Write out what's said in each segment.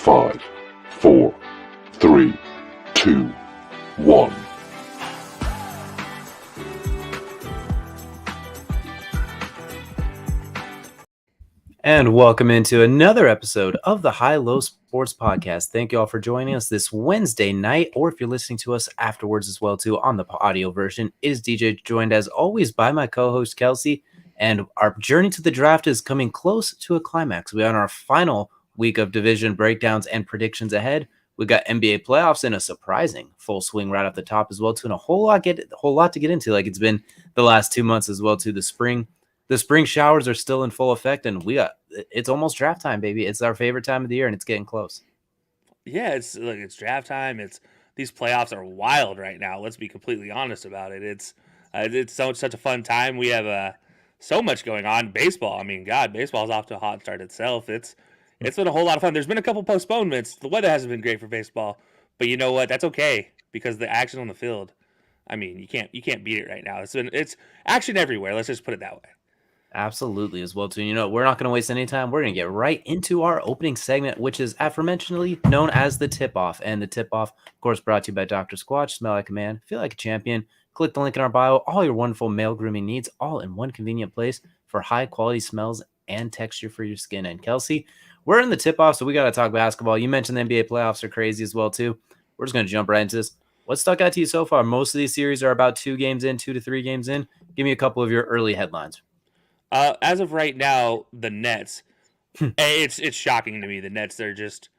5, 4, 3, 2, 1. And welcome into another episode of the High Low Sports Podcast. Thank you all for joining us this Wednesday night, or if you're listening to us afterwards as well too on the audio version. It is DJ, joined as always by my co-host Kelcey, and our journey to the draft is coming close to a climax. We are on our final week of division breakdowns and predictions ahead. We got NBA playoffs in a surprising full swing right off the top as well too, and a whole lot to get into, like it's been the last 2 months as well too. The spring showers are still in full effect, and it's almost draft time, baby. It's our favorite time of the year, and it's getting close. Yeah, it's draft time. These playoffs are wild right now. Let's be completely honest about it. It's such a fun time. We have so much going on. Baseball. I mean, God, baseball's off to a hot start itself. It's been a whole lot of fun. There's been a couple postponements. The weather hasn't been great for baseball, but you know what? That's okay because the action on the field. I mean, you can't beat it right now. It's action everywhere. Let's just put it that way. Absolutely, as well too. You know, we're not going to waste any time. We're going to get right into our opening segment, which is aforementionedly known as the tip-off. And the tip-off, of course, brought to you by Dr. Squatch. Smell like a man, feel like a champion. Click the link in our bio. All your wonderful male grooming needs, all in one convenient place for high-quality smells and texture for your skin. And Kelcey, we're in the tip-off, so we got to talk basketball. You mentioned the NBA playoffs are crazy as well too. We're just going to jump right into this. What stuck out to you so far? Most of these series are about 2 to 3 games in. Give me a couple of your early headlines. As of right now, the Nets, it's shocking to me. The Nets, they're just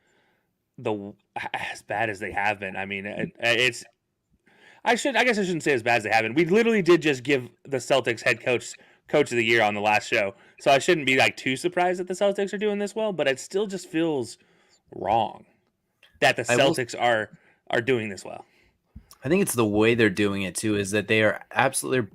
as bad as they have been. I mean, I guess I shouldn't say as bad as they have been. We literally did just give the Celtics head coach of the year on the last show, so I shouldn't be like too surprised that the Celtics are doing this well. But it still just feels wrong that the Celtics are doing this well. I think it's the way they're doing it too, is that they're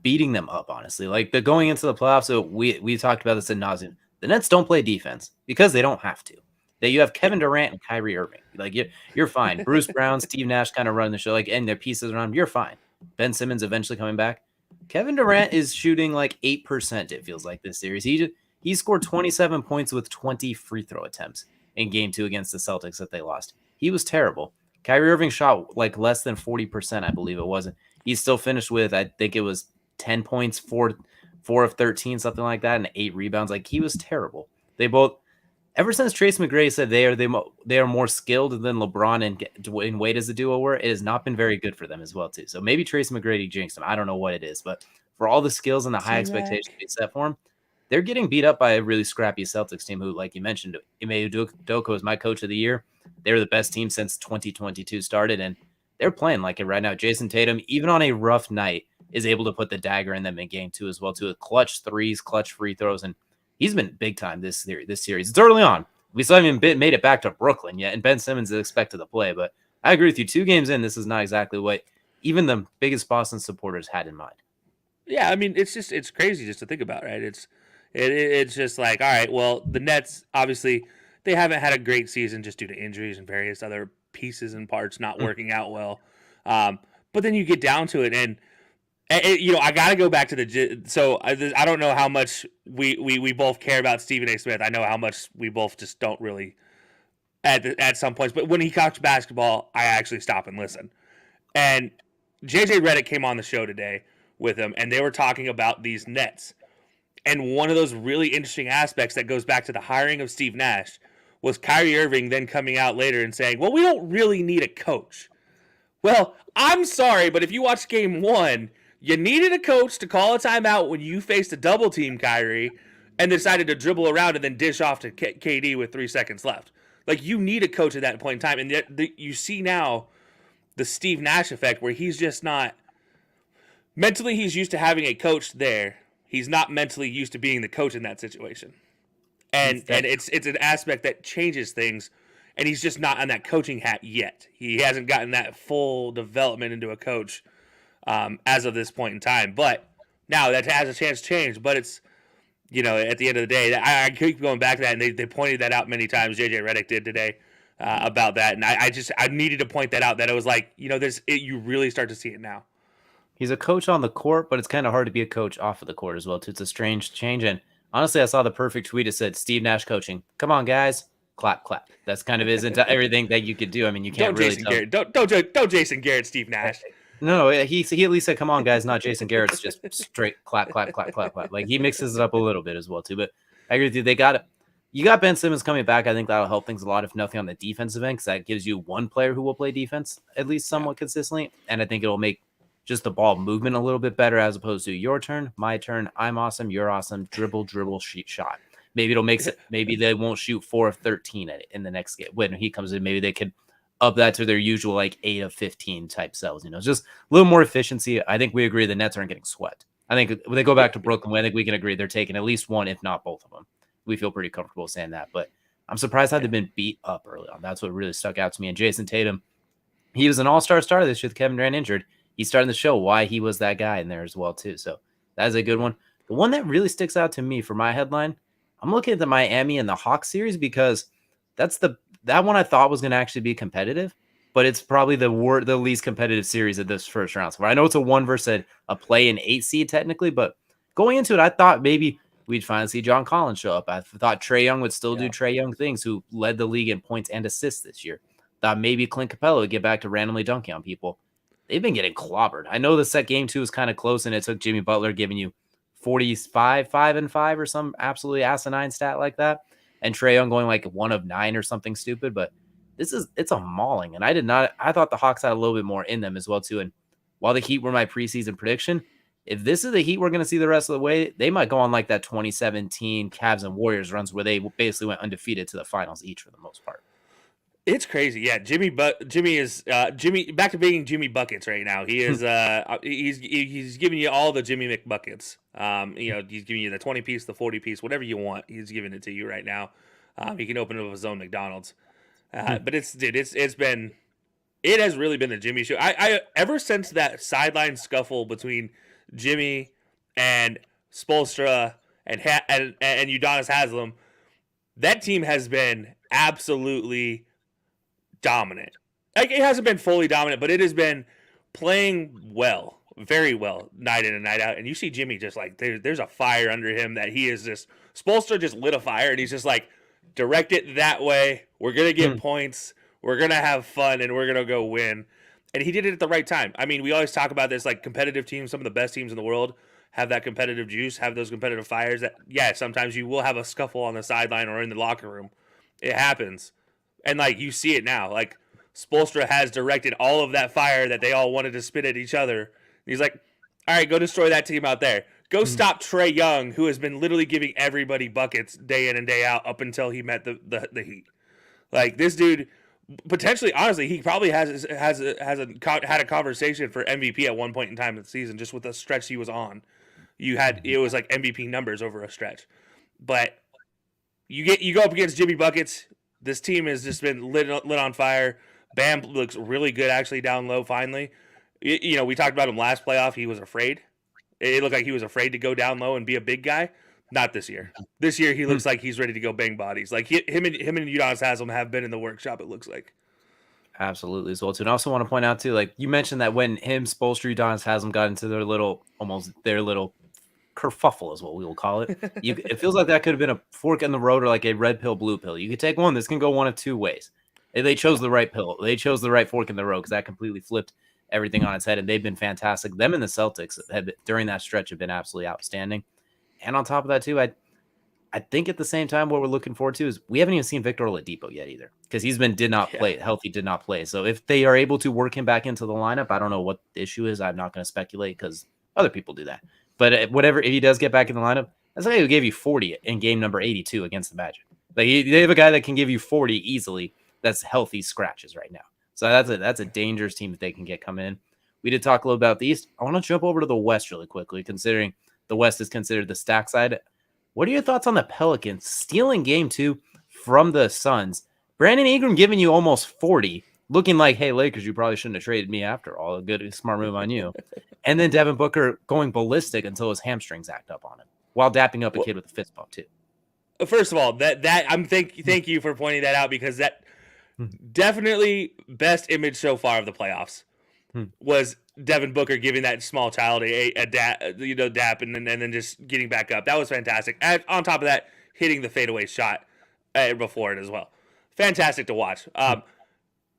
beating them up, honestly. Like they're going into the playoffs. So we talked about this ad nauseum. The Nets don't play defense because they don't have to. You have Kevin Durant and Kyrie Irving. Like you're fine. Bruce Brown, Steve Nash kind of running the show, like, and their pieces around. You're fine. Ben Simmons eventually coming back. Kevin Durant is shooting like 8%. It feels like this series. He scored 27 points with 20 free throw attempts in Game 2 against the Celtics that they lost. He was terrible. Kyrie Irving shot like less than 40%, I believe it wasn't. He still finished with, I think it was 10 points, 4 of 13, something like that, and 8 rebounds. Like he was terrible. They both, ever since Trace McGrady said they are more skilled than LeBron and Dwayne Wade as a duo were, it has not been very good for them as well too. So maybe Trace McGrady jinxed them. I don't know what it is, but for all the skills and the high expectations they set for him, they're getting beat up by a really scrappy Celtics team who, like you mentioned, Ime Udoka is my coach of the year. They were the best team since 2022 started, and they're playing like it right now. Jason Tatum, even on a rough night, is able to put the dagger in them in Game 2 as well, too. Clutch threes, clutch free throws, and he's been big time this series. It's early on. We still haven't even made it back to Brooklyn yet, and Ben Simmons is expected to play. But I agree with you. 2 games in, this is not exactly what even the biggest Boston supporters had in mind. Yeah, I mean, it's crazy just to think about, right? It's just like, all right, well, the Nets, obviously, they haven't had a great season just due to injuries and various other pieces and parts not working out well. But then you get down to it, and I got to go back to I don't know how much we both care about Stephen A. Smith. I know how much we both just don't really at some points. But when he talks basketball, I actually stop and listen. And JJ Redick came on the show today with him, and they were talking about these Nets. And one of those really interesting aspects that goes back to the hiring of Steve Nash was Kyrie Irving then coming out later and saying, well, we don't really need a coach. Well, I'm sorry, but if you watch Game 1, you needed a coach to call a timeout when you faced a double team Kyrie and decided to dribble around and then dish off to KD with 3 seconds left. Like, you need a coach at that point in time. And you see now the Steve Nash effect where he's just not – mentally he's used to having a coach there. He's not mentally used to being the coach in that situation. And it's an aspect that changes things, and he's just not on that coaching hat yet. He hasn't gotten that full development into a coach as of this point in time. But now that has a chance to change. But it's, at the end of the day, I keep going back to that, and they pointed that out many times. JJ Redick did today about that. And I needed to point that out, that it was like, you really start to see it now. He's a coach on the court, but it's kind of hard to be a coach off of the court as well, too. It's a strange change. And honestly, I saw the perfect tweet. It said, Steve Nash coaching. Come on, guys. clap, clap. That's kind of his into everything that you could do. I mean, you can't Don't really Jason tell. Garrett. Don't Jason Garrett Steve Nash. No, he at least said, "Come on, guys, not Jason Garrett's just straight clap, clap, clap, clap, clap." Like he mixes it up a little bit as well too. But I agree with you. You got Ben Simmons coming back. I think that'll help things a lot, if nothing on the defensive end, because that gives you one player who will play defense at least somewhat consistently, and I think it'll make just the ball movement a little bit better as opposed to your turn, my turn, I'm awesome, you're awesome, dribble, shot. Maybe it'll make it. Maybe they won't shoot 4 of 13 in the next game when he comes in. Maybe they could up that to their usual like 8 of 15 type cells. Just a little more efficiency. I think we agree the Nets aren't getting swept. I think when they go back to Brooklyn, I think we can agree they're taking at least one, if not both of them. We feel pretty comfortable saying that. But I'm surprised how they've been beat up early on. That's what really stuck out to me. And Jason Tatum, he was an all-star starter this year with Kevin Durant injured. He's starting to show why he was that guy in there as well too. So that's a good one. The one that really sticks out to me for my headline, I'm looking at the Miami and the Hawks series because that one I thought was going to actually be competitive, but it's probably the least competitive series of this first round. So I know it's a 1 versus a play in 8 seed technically, but going into it, I thought maybe we'd finally see John Collins show up. I thought Trae Young would still do Trae Young things, who led the league in points and assists this year. Thought maybe Clint Capella would get back to randomly dunking on people. They've been getting clobbered. I know the set game 2 was kind of close, and it took Jimmy Butler giving you 45, 5-5 or some absolutely asinine stat like that, and Trae Young going like 1 of 9 or something stupid. But it's a mauling, and I thought the Hawks had a little bit more in them as well too. And while the Heat were my preseason prediction, if this is the Heat we're going to see the rest of the way, they might go on like that 2017 Cavs and Warriors runs where they basically went undefeated to the finals each for the most part. It's crazy. Yeah, Jimmy is back to being Jimmy Buckets right now. He is he's giving you all the Jimmy McBuckets. He's giving you the 20 piece, the 40 piece, whatever you want. He's giving it to you right now. He can open up his own McDonald's. But it has really been the Jimmy show. I ever since that sideline scuffle between Jimmy and Spoelstra and Udonis Haslem, that team has been absolutely dominant. Like, it hasn't been fully dominant, but it has been playing well, very well, night in and night out. And you see Jimmy just like there's a fire under him that he is just. Spoelstra just lit a fire, and he's just like, direct it that way. We're gonna get points. We're gonna have fun, and we're gonna go win. And he did it at the right time. I mean, we always talk about this, like, competitive teams. Some of the best teams in the world have that competitive juice, have those competitive fires. That, yeah, sometimes you will have a scuffle on the sideline or in the locker room. It happens. And, like, you see it now. Like, Spoelstra has directed all of that fire that they all wanted to spit at each other. He's like, all right, go destroy that team out there. Go stop Trae Young, who has been literally giving everybody buckets day in and day out up until he met the Heat. Like, this dude, potentially, honestly, he probably had a conversation for MVP at one point in time in the season, just with the stretch he was on. It was like MVP numbers over a stretch. But you go up against Jimmy Buckets. This team has just been lit on fire. Bam looks really good actually down low finally. We talked about him last playoff. He was afraid. It looked like he was afraid to go down low and be a big guy. Not this year. This year he looks like he's ready to go bang bodies. Like him and Udonis Haslem have been in the workshop, it looks like. Absolutely as well too. And I also want to point out too, like you mentioned that when Spoelstra, Udonis Haslem got into their little kerfuffle is what we will call it. It feels like that could have been a fork in the road or like a red pill, blue pill. You could take one. This can go one of two ways. They chose the right pill. They chose the right fork in the road because that completely flipped everything on its head, and they've been fantastic. Them and the Celtics during that stretch have been absolutely outstanding. And on top of that too, I think at the same time what we're looking forward to is we haven't even seen Victor Oladipo yet either because he's been did not play. So if they are able to work him back into the lineup, I don't know what the issue is. I'm not going to speculate because other people do that. But if he does get back in the lineup, that's a guy who gave you 40 in game number 82 against the Magic. Like they have a guy that can give you 40 easily. That's healthy scratches right now. So that's a dangerous team that they can get coming in. We did talk a little about the East. I want to jump over to the West really quickly, considering the West is considered the stack side. What are your thoughts on the Pelicans stealing game 2 from the Suns? Brandon Ingram giving you almost 40, looking like, hey, Lakers, you probably shouldn't have traded me after all. A good, smart move on you. And then Devin Booker going ballistic until his hamstrings act up on him while dapping up a kid with a fist bump too. First of all, thank you for pointing that out because that definitely best image so far of the playoffs was Devin Booker giving that small child a dap and then just getting back up. That was fantastic. And on top of that, hitting the fadeaway shot before it as well. fantastic to watch.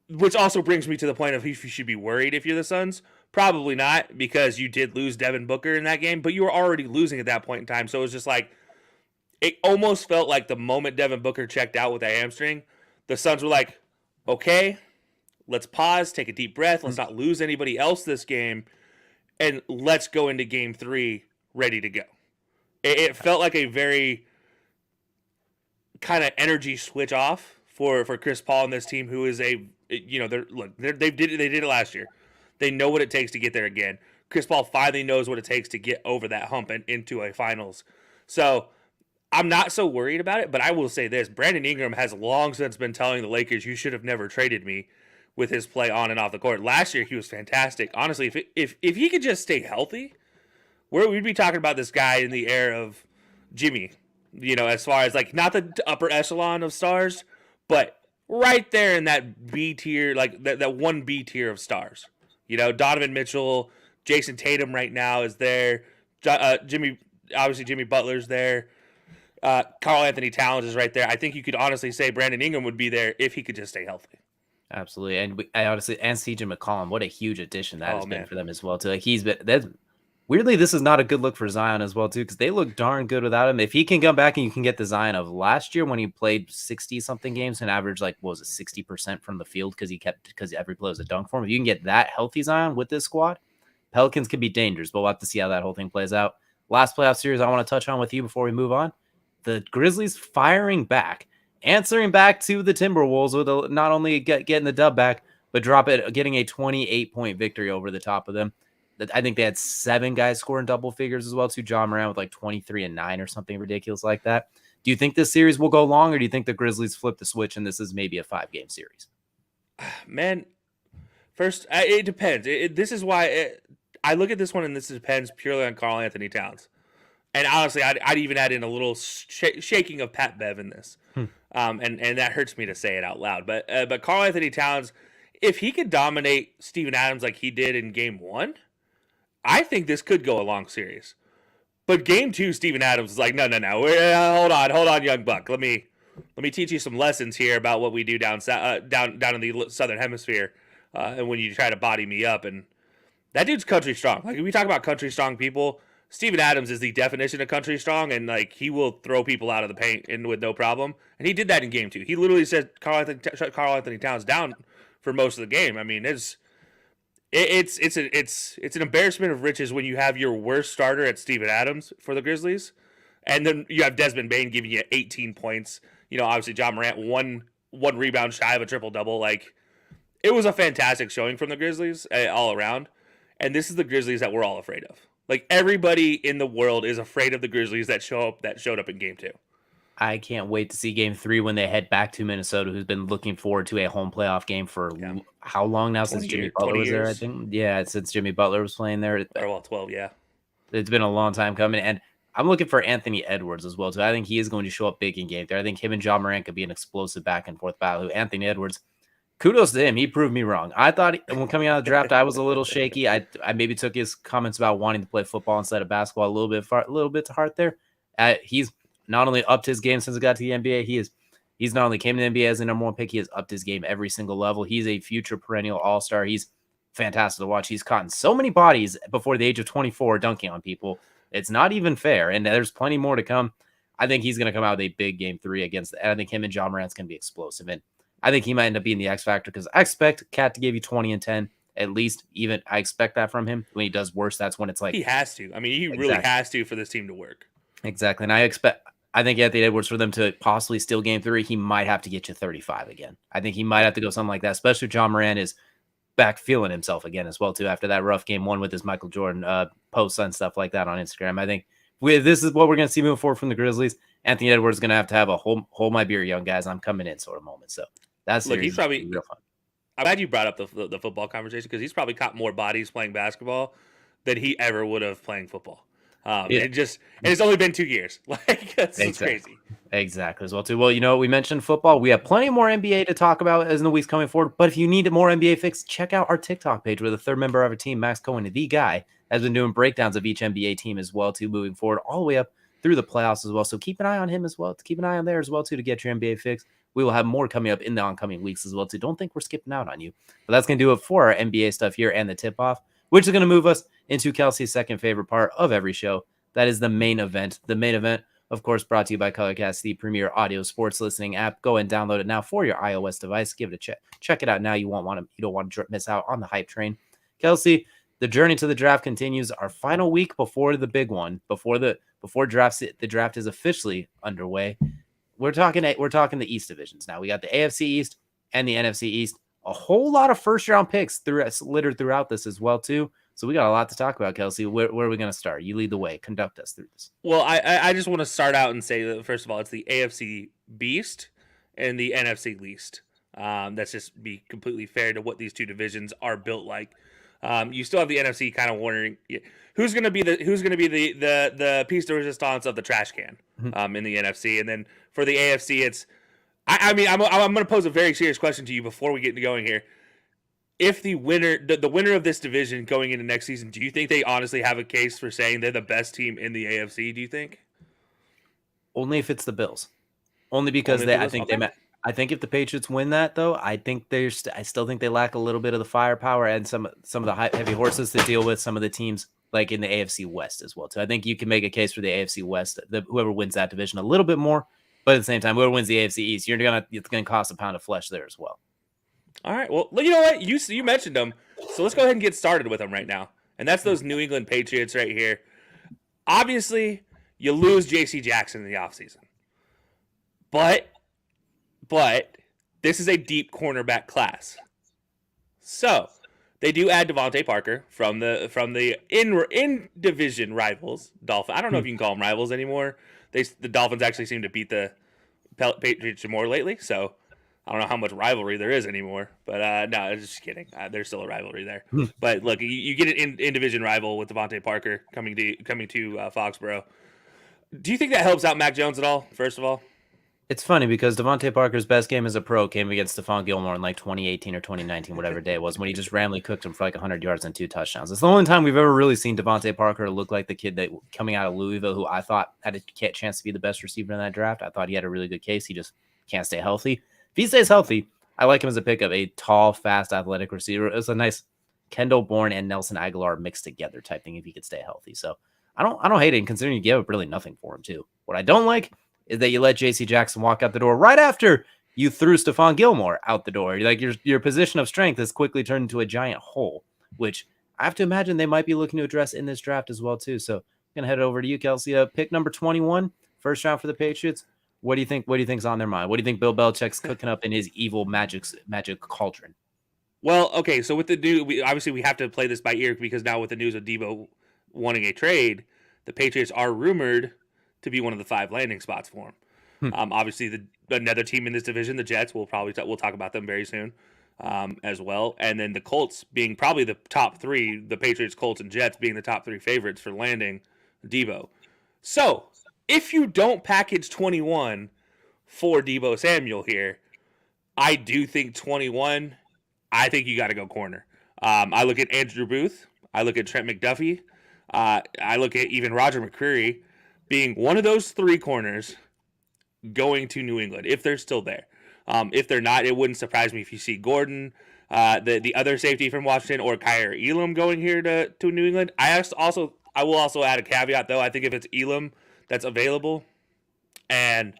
Which also brings me to the point of if you should be worried if you're the Suns. Probably not, because you did lose Devin Booker in that game, but you were already losing at that point in time. So it was just like, it almost felt like the moment Devin Booker checked out with that hamstring, the Suns were like, okay, let's pause, take a deep breath. Let's not lose anybody else this game. And let's go into game 3 ready to go. It felt like a very kind of energy switch off for Chris Paul and this team, who is they did it last year. They know what it takes to get there again. Chris Paul finally knows what it takes to get over that hump and into a finals. So I'm not so worried about it, but I will say this. Brandon Ingram has long since been telling the Lakers, you should have never traded me, with his play on and off the court. Last year, he was fantastic. Honestly, if he could just stay healthy, we'd be talking about this guy in the era of Jimmy, as far as like not the upper echelon of stars, but right there in that B tier, like that one B tier of stars. Donovan Mitchell, Jason Tatum right now is there. Jimmy Butler's there. Karl Anthony Towns is right there. I think you could honestly say Brandon Ingram would be there if he could just stay healthy. Absolutely, and I honestly, and CJ McCollum, what a huge addition that has been for them as well too. Like that's weirdly, this is not a good look for Zion as well too, because they look darn good without him. If he can come back and you can get the Zion of last year when he played 60-something games and averaged 60% from the field because every play was a dunk for him. If you can get that healthy Zion with this squad, Pelicans could be dangerous, but we'll have to see how that whole thing plays out. Last playoff series I want to touch on with you before we move on: the Grizzlies firing back. Answering back to the Timberwolves with not only getting the dub back, but getting a 28-point victory over the top of them. I think they had 7 guys scoring double figures as well, too. John Moran with 23 and 9 or something ridiculous like that. Do you think this series will go long, or do you think the Grizzlies flip the switch and this is maybe a 5-game series? Man, first, it depends. This is why I look at this one, and this depends purely on Karl Anthony Towns. And honestly, I'd even add in a little shaking of Pat Bev in this. And that hurts me to say it out loud. But Karl Anthony Towns, if he could dominate Steven Adams like he did in Game 1, I think this could go a long series. But Game 2, Steven Adams is like, no. Hold on, young buck. Let me teach you some lessons here about what we do down in the Southern Hemisphere, and when you try to body me up. And that dude's country strong. Like, if we talk about country strong people, Steven Adams is the definition of country strong, and he will throw people out of the paint and with no problem. And he did that in Game 2. He literally said Karl Anthony Towns down for most of the game. I mean, it's an embarrassment of riches when you have your worst starter at Steven Adams for the Grizzlies, and then you have Desmond Bane giving you 18 points. Obviously John Morant one rebound shy of a triple double. It was a fantastic showing from the Grizzlies all around, and this is the Grizzlies that we're all afraid of. Everybody in the world is afraid of the Grizzlies that showed up in Game 2. I can't wait to see Game 3 when they head back to Minnesota, who's been looking forward to a home playoff game for how long now? Since Jimmy Butler was there, I think. Yeah, since Jimmy Butler was playing there. 12, yeah. It's been a long time coming, and I'm looking for Anthony Edwards as well, too. I think he is going to show up big in Game 3. I think him and John Morant could be an explosive back-and-forth battle. Anthony Edwards, kudos to him. He proved me wrong. I thought when coming out of the draft, I was a little shaky. I maybe took his comments about wanting to play football instead of basketball a little bit to heart there. He's not only upped his game since he got to the NBA, he's not only came to the NBA as the number 1 pick, he has upped his game every single level. He's a future perennial all-star. He's fantastic to watch. He's caught in so many bodies before the age of 24 dunking on people. It's not even fair, and there's plenty more to come. I think he's going to come out with a big Game 3 and I think him and John Morant's going to be explosive, and I think he might end up being the X factor because I expect Cat to give you 20 and 10 at least. Even I expect that from him. When he does worse, that's when it's he has to. I mean, he really has to for this team to work. Exactly, and I think Anthony Edwards, for them to possibly steal Game 3, he might have to get you 35 again. I think he might have to go something like that, especially if John Morant is back feeling himself again as well too after that rough Game 1 with his Michael Jordan posts and stuff like that on Instagram. I think this is what we're going to see moving forward from the Grizzlies. Anthony Edwards is going to have a hold my beer, young guys, I'm coming in sort of moment. So that's he's probably real fun. I'm glad you brought up the football conversation because he's probably caught more bodies playing basketball than he ever would have playing football. It's only been 2 years. It's crazy. Exactly as well too. Well, we mentioned football. We have plenty more NBA to talk about as in the weeks coming forward. But if you need more NBA fix, check out our TikTok page where the third member of our team, Max Cohen, the guy, has been doing breakdowns of each NBA team as well too, moving forward all the way up through the playoffs as well. So keep an eye on him as well. Keep an eye on there as well too to get your NBA fix. We will have more coming up in the oncoming weeks as well, too. Don't think we're skipping out on you. But that's going to do it for our NBA stuff here and the tip-off, which is going to move us into Kelcey's second favorite part of every show. That is the main event. The main event, of course, brought to you by Colorcast, the premier audio sports listening app. Go and download it now for your iOS device. Give it a check. Check it out now. You don't want to miss out on the hype train. Kelcey, the journey to the draft continues. Our final week before the big one, before the draft is officially underway. We're talking the East divisions now. We got the AFC East and the NFC East. A whole lot of first-round picks littered throughout this as well, too. So we got a lot to talk about, Kelcey. Where are we going to start? You lead the way. Conduct us through this. Well, I just want to start out and say that, first of all, it's the AFC East and the NFC Least. That's just be completely fair to what these two divisions are built like. You still have the NFC kind of wondering who's going to be the piece de resistance of the trash can in the NFC, and then for the AFC, it's I'm going to pose a very serious question to you before we get going here. If the winner of this division going into next season, do you think they honestly have a case for saying they're the best team in the AFC? Do you think? Only if it's the Bills. Only because I think if the Patriots win that, though, I still think they lack a little bit of the firepower and some of the heavy horses to deal with some of the teams like in the AFC West as well. So I think you can make a case for the AFC West, whoever wins that division a little bit more, but at the same time, whoever wins the AFC East, it's gonna cost a pound of flesh there as well. All right. Well, you know what? You mentioned them, so let's go ahead and get started with them right now. And that's those New England Patriots right here. Obviously, you lose J.C. Jackson in the offseason. But this is a deep cornerback class. So they do add Devante Parker from the in division rivals, Dolphins. I don't know if you can call them rivals anymore. The Dolphins actually seem to beat the Patriots more lately, so I don't know how much rivalry there is anymore. But no, just kidding. There's still a rivalry there. But look, you get an in division rival with Devante Parker coming to Foxborough. Do you think that helps out Mac Jones at all? First of all. It's funny because Devante Parker's best game as a pro came against Stephon Gilmore in like 2018 or 2019, whatever day it was, when he just randomly cooked him for like 100 yards and 2 touchdowns. It's the only time we've ever really seen Devante Parker look like the kid that coming out of Louisville, who I thought had a chance to be the best receiver in that draft. I thought he had a really good case. He just can't stay healthy. If he stays healthy, I like him as a pickup, a tall, fast, athletic receiver. It's a nice Kendall Bourne and Nelson Aguilar mixed together type thing if he could stay healthy. So I don't hate it, considering you give up really nothing for him too. What I don't like is that you let J.C. Jackson walk out the door right after you threw Stephon Gilmore out the door. Like your position of strength has quickly turned into a giant hole, which I have to imagine they might be looking to address in this draft as well too. So I'm gonna head over to you, Kelcey. Pick number 21, first round for the Patriots. What do you think? What do you think's on their mind? What do you think Bill Belichick's cooking up in his evil magic cauldron? Well, okay, so with the new, we have to play this by ear because now with the news of Debo wanting a trade, the Patriots are rumored to be one of the 5 landing spots for him. Obviously, another team in this division, the Jets, we'll talk about them very soon as well. And then the Colts being probably the top 3, the Patriots, Colts, and Jets being the top 3 favorites for landing Debo. So if you don't package 21 for Debo Samuel here, I do think 21, I think you got to go corner. I look at Andrew Booth. I look at Trent McDuffie. I look at even Roger McCreary being one of those 3 corners going to New England, if they're still there. If they're not, it wouldn't surprise me if you see Gordon, the other safety from Washington, or Kyer Elam going here to New England. I will also add a caveat, though. I think if it's Elam that's available and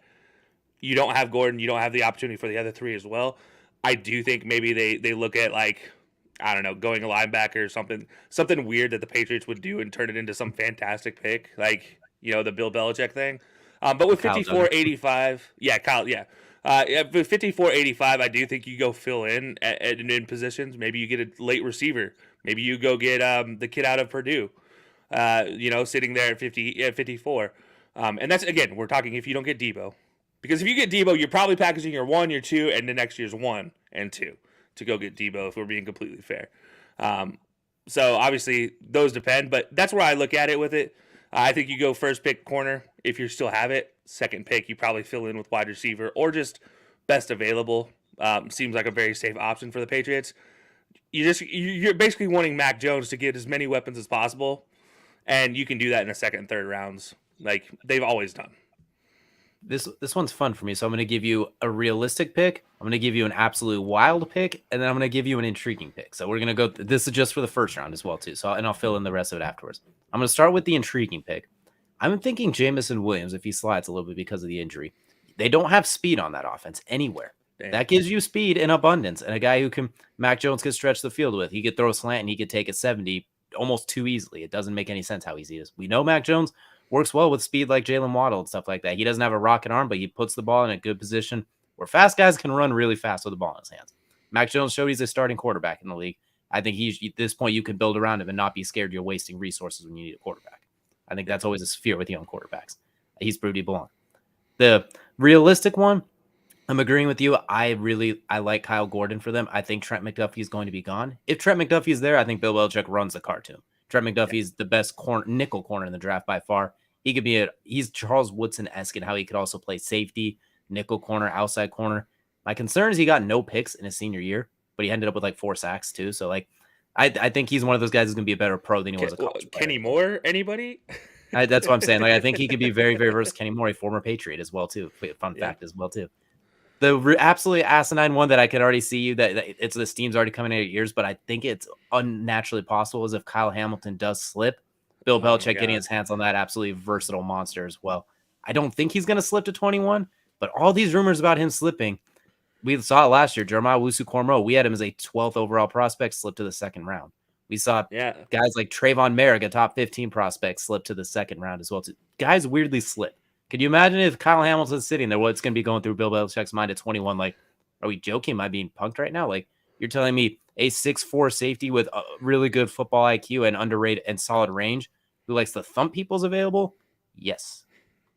you don't have Gordon, you don't have the opportunity for the other 3 as well, I do think maybe they look at, like, I don't know, going a linebacker or something weird that the Patriots would do and turn it into some fantastic pick, like, you know, the Bill Belichick thing. But with 54.85, Kyle, with 54.85, I do think you go fill in in positions. Maybe you get a late receiver. Maybe you go get the kid out of Purdue, sitting there at 54. And that's, again, we're talking if you don't get Debo. Because if you get Debo, you're probably packaging your 1, your 2, and the next year's 1 and 2 to go get Debo, if we're being completely fair. So obviously those depend, but that's where I look at it with it. I think you go first pick corner if you still have it. Second pick, you probably fill in with wide receiver or just best available. Seems like a very safe option for the Patriots. You're basically wanting Mac Jones to get as many weapons as possible, and you can do that in the second and third rounds, like they've always done. This one's fun for me. So I'm going to give you a realistic pick. I'm going to give you an absolute wild pick, and then I'm going to give you an intriguing pick. So we're going to go. This is just for the first round as well, too. So I'll fill in the rest of it afterwards. I'm going to start with the intriguing pick. I'm thinking Jameson Williams if he slides a little bit because of the injury. They don't have speed on that offense anywhere. Damn. That gives you speed in abundance, and a guy who Mac Jones could stretch the field with. He could throw a slant and he could take it 70 almost too easily. It doesn't make any sense how easy it is. We know Mac Jones works well with speed like Jalen Waddle and stuff like that. He doesn't have a rocket arm, but he puts the ball in a good position where fast guys can run really fast with the ball in his hands. Mac Jones showed he's a starting quarterback in the league. I think at this point you can build around him and not be scared you're wasting resources when you need a quarterback. I think that's always a fear with young quarterbacks. He's proved he belongs. The realistic one, I'm agreeing with you. I like Kyle Gordon for them. I think Trent McDuffie is going to be gone. If Trent McDuffie is there, I think Bill Belichick runs the cartoon. Trent McDuffie is the best nickel corner in the draft by far. He could be he's Charles Woodson-esque in how he could also play safety, nickel corner, outside corner. My concern is he got no picks in his senior year, but he ended up with like 4 sacks too. So like, I think he's one of those guys who's going to be a better pro than he was a college player. Kenny Moore, anybody? That's what I'm saying. Like, I think he could be very, very versatile. Kenny Moore, a former Patriot as well too. Fun fact as well too. The absolutely asinine one that I could already see you that it's the steam's already coming out of your ears, but I think it's unnaturally possible is if Kyle Hamilton does slip, Bill Belichick getting his hands on that absolutely versatile monster as well. I don't think he's going to slip to 21, but all these rumors about him slipping, we saw it last year. Jeremiah Wusu-Cornrow, we had him as a 12th overall prospect, slip to the second round. We saw guys like Trayvon Merrick, a top 15 prospect, slip to the second round as well. Guys weirdly slip. Could you imagine if Kyle Hamilton's sitting there, what's going to be going through Bill Belichick's mind at 21? Like, are we joking? Am I being punked right now? Like, you're telling me a 6'4" safety with a really good football IQ and underrated and solid range who likes to thump people's available? Yes.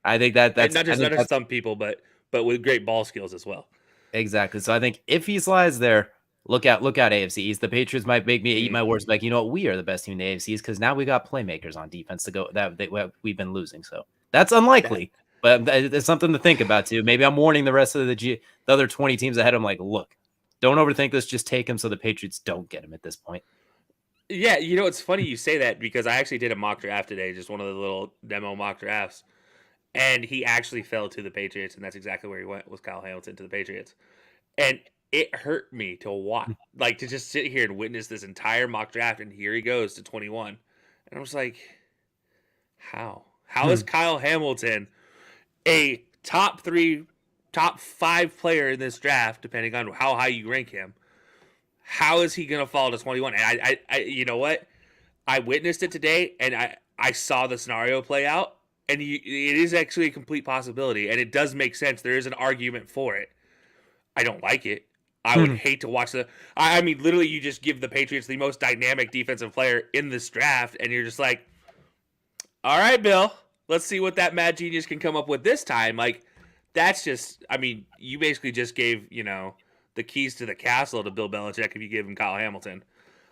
I think that's not just thump people, but with great ball skills as well. Exactly. So I think if he slides there, look out AFC East. The Patriots might make me eat my words back. You know what? We are the best team in the AFC East because now we got playmakers on defense to go that we've been losing. So that's unlikely. But it's something to think about, too. Maybe I'm warning the rest of the other 20 teams ahead. I'm like, look, don't overthink this. Just take him so the Patriots don't get him at this point. Yeah, you know, it's funny you say that because I actually did a mock draft today, just one of the little demo mock drafts. And he actually fell to the Patriots, and that's exactly where he went, was Kyle Hamilton to the Patriots. And it hurt me to watch, like to just sit here and witness this entire mock draft, and here he goes to 21. And I was like, how? How is Kyle Hamilton a top 5 player in this draft, depending on how high you rank him? How is he going to fall to 21? And I, you know what? I witnessed it today, and I saw the scenario play out, and it is actually a complete possibility, and it does make sense. There is an argument for it. I don't like it. I would hate to watch I mean, literally, you just give the Patriots the most dynamic defensive player in this draft, and you're just like, all right, Bill, let's see what that mad genius can come up with this time. Like, that's just, I mean, you basically just gave, the keys to the castle to Bill Belichick if you give him Kyle Hamilton.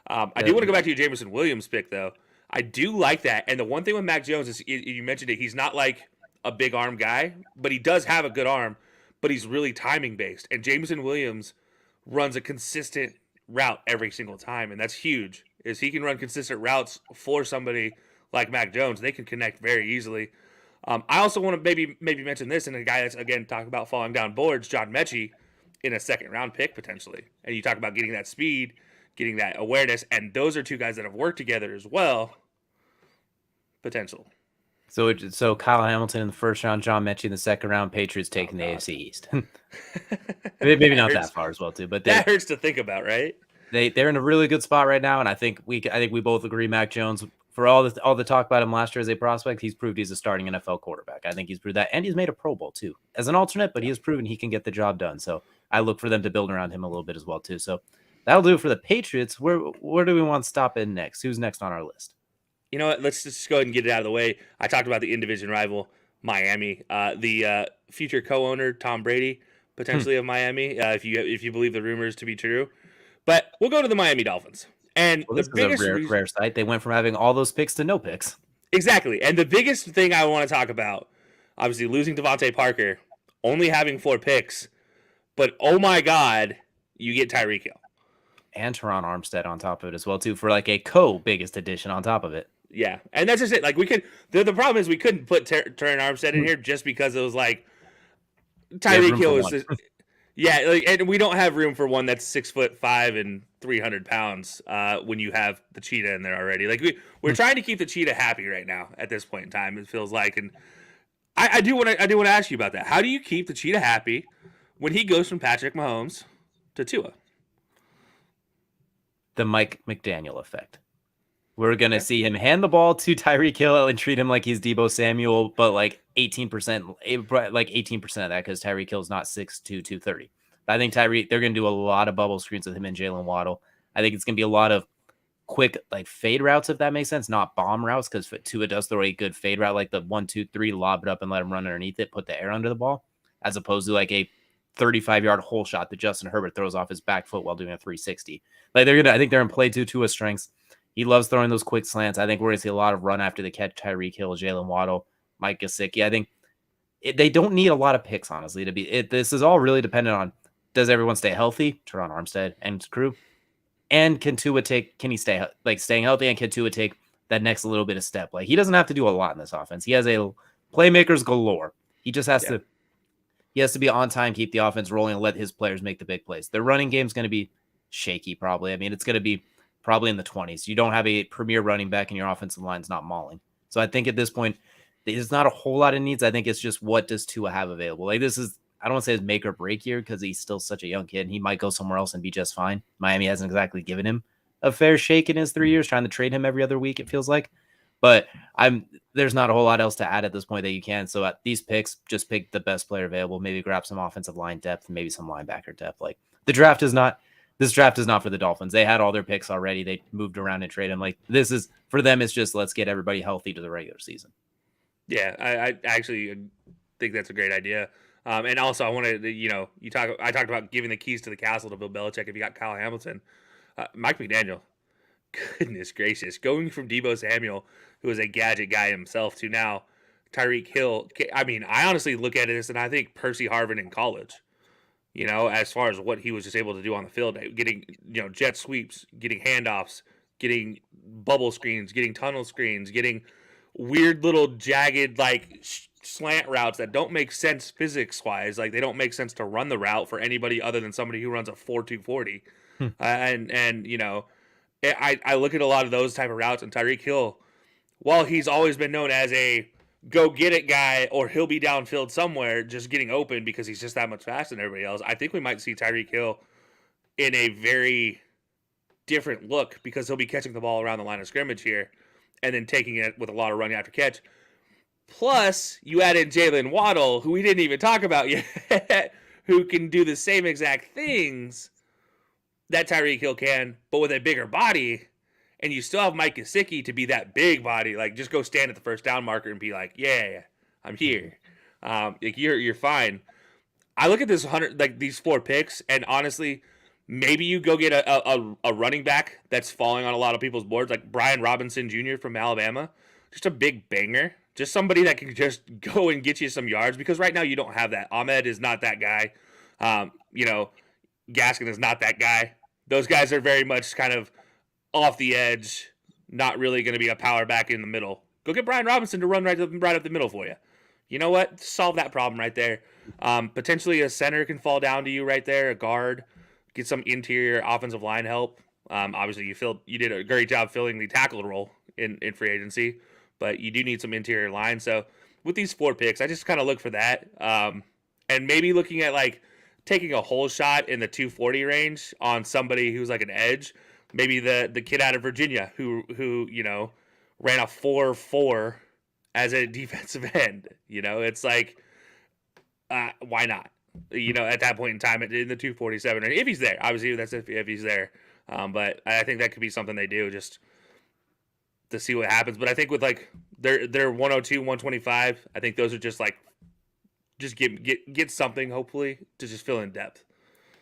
I do want to go back to your Jameson Williams pick, though. I do like that. And the one thing with Mac Jones is, you mentioned it, he's not like a big arm guy, but he does have a good arm, but he's really timing based. And Jameson Williams runs a consistent route every single time, and that's huge. Is he can run consistent routes for somebody like Mac Jones. They can connect very easily. I also want to maybe mention this, and a guy that's, again, talking about falling down boards, John Mechie, in a second-round pick potentially. And you talk about getting that speed, getting that awareness, and those are two guys that have worked together as well. Potential. So Kyle Hamilton in the first round, John Mechie in the second round, Patriots taking the AFC East. Maybe not that far as well, too. But that hurts to think about, right? They're in a really good spot right now, and I think we both agree Mac Jones, for all the talk about him last year as a prospect, he's proved he's a starting NFL quarterback. I think he's proved that, and he's made a Pro Bowl too as an alternate, but he has proven he can get the job done. So I look for them to build around him a little bit as well too. So that'll do it for the Patriots. Where do we want to stop in next? Who's next on our list? You know what? Let's just go ahead and get it out of the way. I talked about the in-division rival, Miami. The future co-owner, Tom Brady, potentially of Miami, if you believe the rumors to be true. But we'll go to the Miami Dolphins. And this is a rare sight. They went from having all those picks to no picks. Exactly. And the biggest thing I want to talk about, obviously losing Devante Parker, only having 4 picks, but oh my God, you get Tyreek Hill. And Teron Armstead on top of it as well, too, for like a co-biggest addition on top of it. Yeah, and that's just it. Like, we could. The problem is we couldn't put Teron Armstead in here just because it was like, Tyreek Hill is and we don't have room for one that's 6'5" and 300 pounds when you have the cheetah in there already. Like we're trying to keep the cheetah happy right now at this point in time. It feels like, and I do want to ask you about that. How do you keep the cheetah happy when he goes from Patrick Mahomes to Tua? The Mike McDaniel effect. We're going to see him hand the ball to Tyreek Hill and treat him like he's Deebo Samuel, but like 18% of that because Tyreek Hill's not 6'2", 230. But I think they're going to do a lot of bubble screens with him and Jalen Waddle. I think it's going to be a lot of quick like fade routes, if that makes sense, not bomb routes, because Tua does throw a good fade route, like the 1-2-3, lob it up and let him run underneath it, put the air under the ball, as opposed to like a 35-yard hole shot that Justin Herbert throws off his back foot while doing a 360. Like I think they're in play to Tua's strengths. He loves throwing those quick slants. I think we're going to see a lot of run after the catch. Tyreek Hill, Jalen Waddle, Mike Gesicki. I think they don't need a lot of picks, honestly, to be. This is all really dependent on, does everyone stay healthy? Teron Armstead and crew, and can he stay staying healthy, and can Tua take that next little bit of step? Like he doesn't have to do a lot in this offense. He has a playmakers galore. He just has to. He has to be on time, keep the offense rolling, and let his players make the big plays. Their running game's going to be shaky, probably. I mean, it's going to be probably in the 20s. You don't have a premier running back and your offensive line's not mauling. So I think at this point, there's not a whole lot of needs. I think it's just, what does Tua have available? Like this is, I don't want to say his make or break year because he's still such a young kid and he might go somewhere else and be just fine. Miami hasn't exactly given him a fair shake in his 3 years, trying to trade him every other week, it feels like. But there's not a whole lot else to add at this point that you can. So at these picks, just pick the best player available, maybe grab some offensive line depth, maybe some linebacker depth. Like this draft is not for the Dolphins. They had all their picks already. They moved around and traded them. Like this is for them. It's just, let's get everybody healthy to the regular season. Yeah, I actually think that's a great idea. And also I wanted to, I talked about giving the keys to the castle to Bill Belichick if you got Kyle Hamilton. Mike McDaniel, goodness gracious, going from Deebo Samuel, who was a gadget guy himself, to now Tyreek Hill. I mean, I honestly look at this and I think Percy Harvin in college, as far as what he was just able to do on the field, getting, jet sweeps, getting handoffs, getting bubble screens, getting tunnel screens, getting weird little jagged, slant routes that don't make sense physics-wise. Like, they don't make sense to run the route for anybody other than somebody who runs a 4.240. I look at a lot of those type of routes, and Tyreek Hill, while he's always been known as a go-get-it guy, or he'll be downfield somewhere just getting open because he's just that much faster than everybody else, I think we might see Tyreek Hill in a very different look because he'll be catching the ball around the line of scrimmage here and then taking it with a lot of running after catch. Plus, you add in Jalen Waddle, who we didn't even talk about yet, who can do the same exact things that Tyreek Hill can, but with a bigger body. And you still have Mike Gesicki to be that big body. Like, just go stand at the first down marker and be like, yeah, I'm here. You're fine. I look at this these 4 picks, and honestly, maybe you go get a running back that's falling on a lot of people's boards, like Brian Robinson Jr. from Alabama. Just a big banger. Just somebody that can just go and get you some yards, because right now you don't have that. Ahmed is not that guy. Gaskin is not that guy. Those guys are very much kind of off the edge, not really going to be a power back in the middle. Go get Brian Robinson to run right up the middle for you. You know what? Solve that problem right there. Potentially a center can fall down to you right there, a guard. Get some interior offensive line help. Obviously, you did a great job filling the tackle role in free agency, but you do need some interior line. So with these 4 picks, I just kind of look for that. And maybe looking at taking a whole shot in the 240 range on somebody who's like an edge. Maybe the kid out of Virginia who ran a 4.4 as a defensive end. It's like, why not? At that point in time in the 247, if he's there. Obviously, that's if he's there. But I think that could be something they do just to see what happens. But I think with their 102, 125, I think those are just just get something, hopefully, to just fill in depth.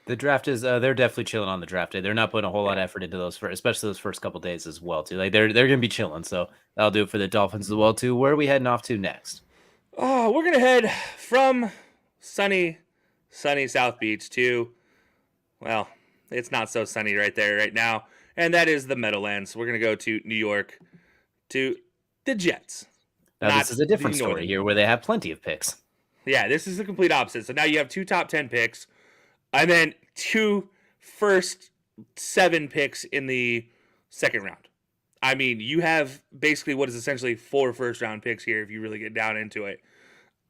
The draft is they're definitely chilling on the draft day. They're not putting a whole lot of effort into those, especially those first couple days as well too. Like they're gonna be chilling. So that'll do it for the Dolphins as well too. Where are we heading off to next? Oh, we're gonna head from sunny South Beach to, well, it's not so sunny right there right now, and that is the Meadowlands. We're gonna go to New York to the Jets. Now this is a different story here, where they have plenty of picks. Yeah, this is the complete opposite. So now you have 2 top 10 picks and then 2 first 7 picks in the second round. I mean, you have basically what is essentially 4 first round picks here if you really get down into it.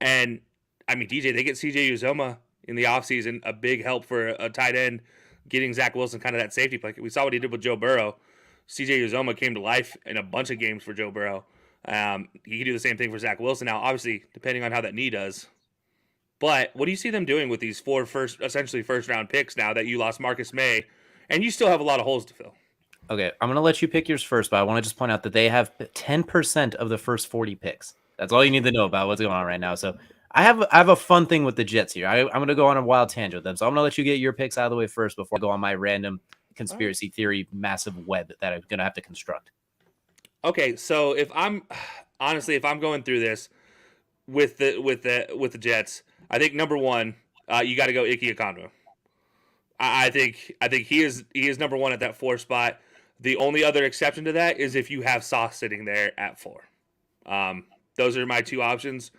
And I mean, DJ, they get CJ Uzoma in the offseason, a big help for a tight end, getting Zach Wilson kind of that safety play. We saw what he did with Joe Burrow. CJ Uzoma came to life in a bunch of games for Joe Burrow. He can do the same thing for Zach Wilson now, obviously, depending on how that knee does. But what do you see them doing with these 4 essentially first round picks now that you lost Marcus May and you still have a lot of holes to fill? Okay, I'm going to let you pick yours first, but I want to just point out that they have 10% of the first 40 picks. That's all you need to know about what's going on right now. So I have a fun thing with the Jets here. I'm going to go on a wild tangent with them. So I'm going to let you get your picks out of the way first before I go on my random conspiracy theory massive web that I'm going to have to construct. Okay, so if I'm going through this with the Jets, I think number one, you got to go Ike Ekwonu. I think he is number one at that 4 spot. The only other exception to that is if you have Sauce sitting there at 4. Those are my 2 options.